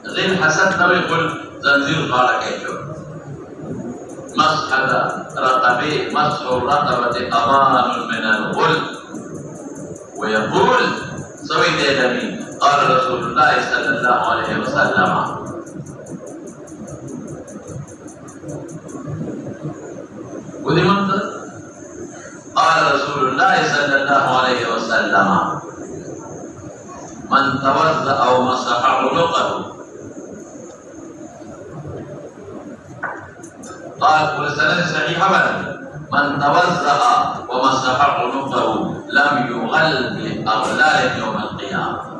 [SPEAKER 2] غير حسد نوي خلق زنزير قال كيشو مسح الرقبة أمان من الخلق ويقول سوي ديدمي قال رسول الله صلى الله عليه وسلم ودي منطق قال رسول الله صلى الله عليه وسلم من توضأ أو مسح عنقه قال ولسند صحيح من توضأ ومسح عنقه لم يغل بأغلال يوم القيامة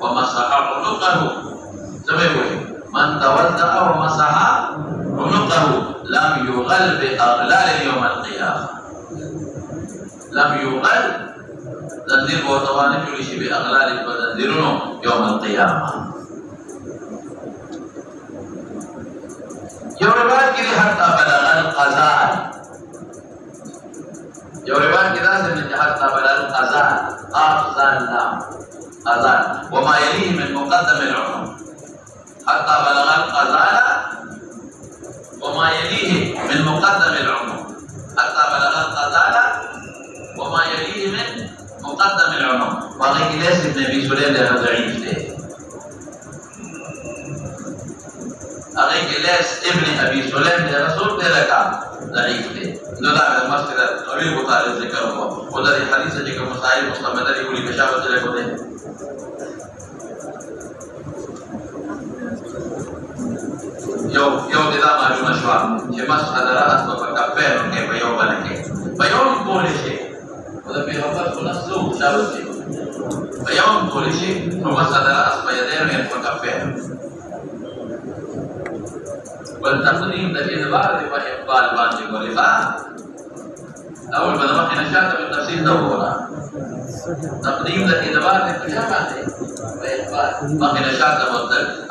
[SPEAKER 2] ومسح عنقه سمعوا من توضأ ومسح عنقه لم يغل بأغلال يوم القيامة لم يغل تنذير وطواني جلش بأغلال فتنذيرونه يوم القيامة يوم رواية كده حتى بلغ القزان يوم رواية كده حتى بلغ القزان أفضل أذان وما يليه من مقدم العمر حتى بلغ القزال وما يليه من مقدم العمر حتى بلغ القزال وما يليه من مقدم العمر وغير ليس النبي سليم له ضعيف له أغير هاي كلاس ابن ابي سليم لرسول تلقى ضعيف له دولا المسجد ابي بخاري ذكر هو وده حديث ذكر مسائل مستمده يقول كشافه له يوم إذا ما جو مشوار جماس هذا رأس بكافر كيف يوم بنك بيوم كل شيء وده بيخبر نفسه شابسي بيوم كل شيء جماس هذا رأس بيدير من بكافر والتقديم ده إدبار ده إقبال باندي ورفاع أول ما نروح نشاط بالتفسير ده هو تقديم ده إدبار ده كشافة إقبال ما في نشاط مبدل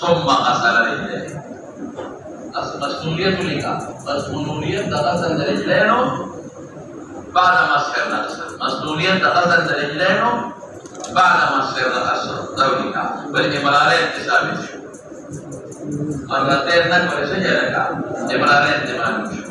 [SPEAKER 2] ثم غسل الرجلين مسؤولية لك مسؤولية غسل الرجلين بعد ما سحر الراس مسؤولية غسل الرجلين بعد ما سحر الراس ذلك والإمرارين ثابت مرتين نقول سجلك إمرارين تمام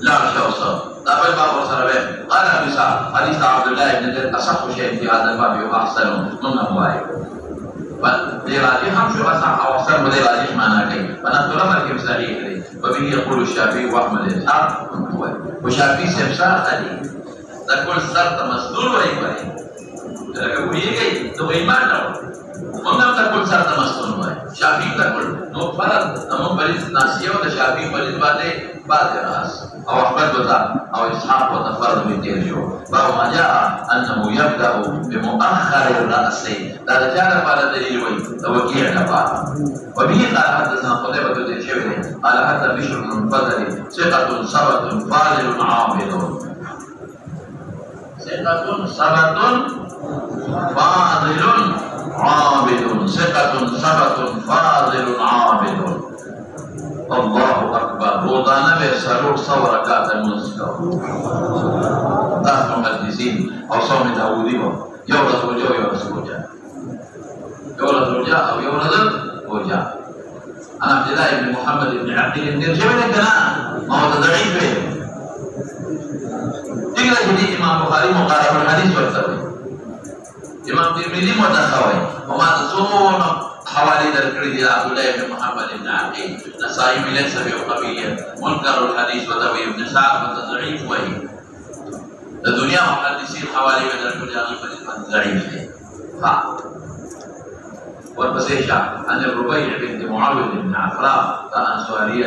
[SPEAKER 2] لا شخص قبل باب وصربه قال بسا حديث عبد الله بن زيد أصح شيء في هذا الباب وأحسن من أبوائه فلراجح هم شو أصح أو أحسن ولراجح معناه كي فنذكر مركب صحيح لي وبه يقول الشافعي وأحمد إسحاق وشافعي سبسا علي تقول سرط مسدود وإيمان لكن هو يجي تو إيمان له ومن تقول سرط مسدود شافعي تقول نو فرض نمو بريد ناسيه وشافعي بريد بعده بعد الراس او احمد وذا او اسحاق وتفرد بالتيرجو فهو ما جاء انه يبدا بمؤخر الراس لا رجال بعد دليل وي توكيع نفاق وبه قال حدثنا قتيبة بن شبر قال حتى بشر بن الفضل ثقة ثبت فاضل عابد ثقة ثبت فاضل عابد ثقة ثبت فاضل عابد الله أكبر روضانا بسرور صور ركعة المسكر تحت مجلسين أو صوم داودي يولد رجاء يولد رجاء يولد رجاء أو يولد رجاء أنا عبد الله بن محمد بن عقيل نرجع من الكلام ما هو ضعيف به تقرأ جديد إمام بخاري مقارب الحديث والتوي إمام ترمذي متخوي وما تصومون حوالي ذكر عبد الله بن محمد بن عقيل نسائي ليس بقوية منكر الحديث وذوي ابن سعد وتضعيف وهي الدنيا محدثين حوالي ذكر ضعيف ها والبسيشة عن الربيع بنت معاوية بن Afra الأنصارية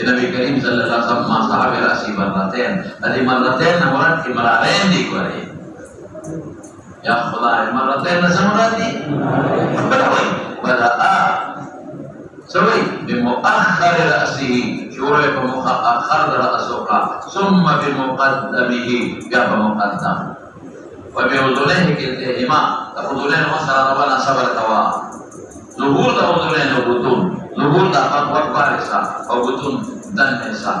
[SPEAKER 2] Nabi Karim sallallahu alaihi wasallam masahabe rasi marratain adi marratain namuran imrarain di kore ya khuda marratain nasamurati bada'a سوي بمؤخر رأسه شروع بمؤخر رأسه ثم بمقدمه يا بمقدم وبأذنيه كلتهما أذنين وصل ولا صبر توا ظهور أذنين وبطون ظهور أقوى بارسا أو بطون دن إنسان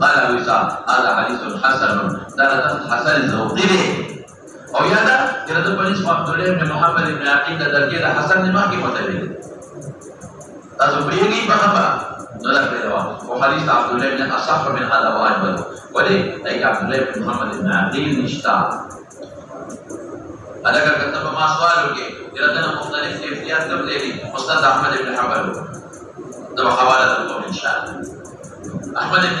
[SPEAKER 2] قال وسام هذا حديث حسن درجة حسن الزوقي او يدا كده بني عبد الله بن محمد بن عقيل درجة حسن ما كي متبين تزبيني بخبا نلا بيروا وحديث عبد الله بن اصح من هذا واجب ولي اي عبد الله بن محمد بن عقيل نشتا هذا كتب ما سؤالك كده مختلف كيفيات قبل استاذ احمد بن حنبل ده حواله القول ان شاء الله احمد بن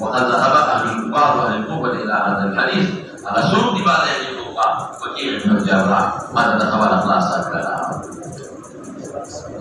[SPEAKER 2] وقد ذهب بعض اهل الكوفه الى هذا الحديث على سوق بعض اهل الكوفه وكيل بن الجراح ماذا دخل اخلاص كلام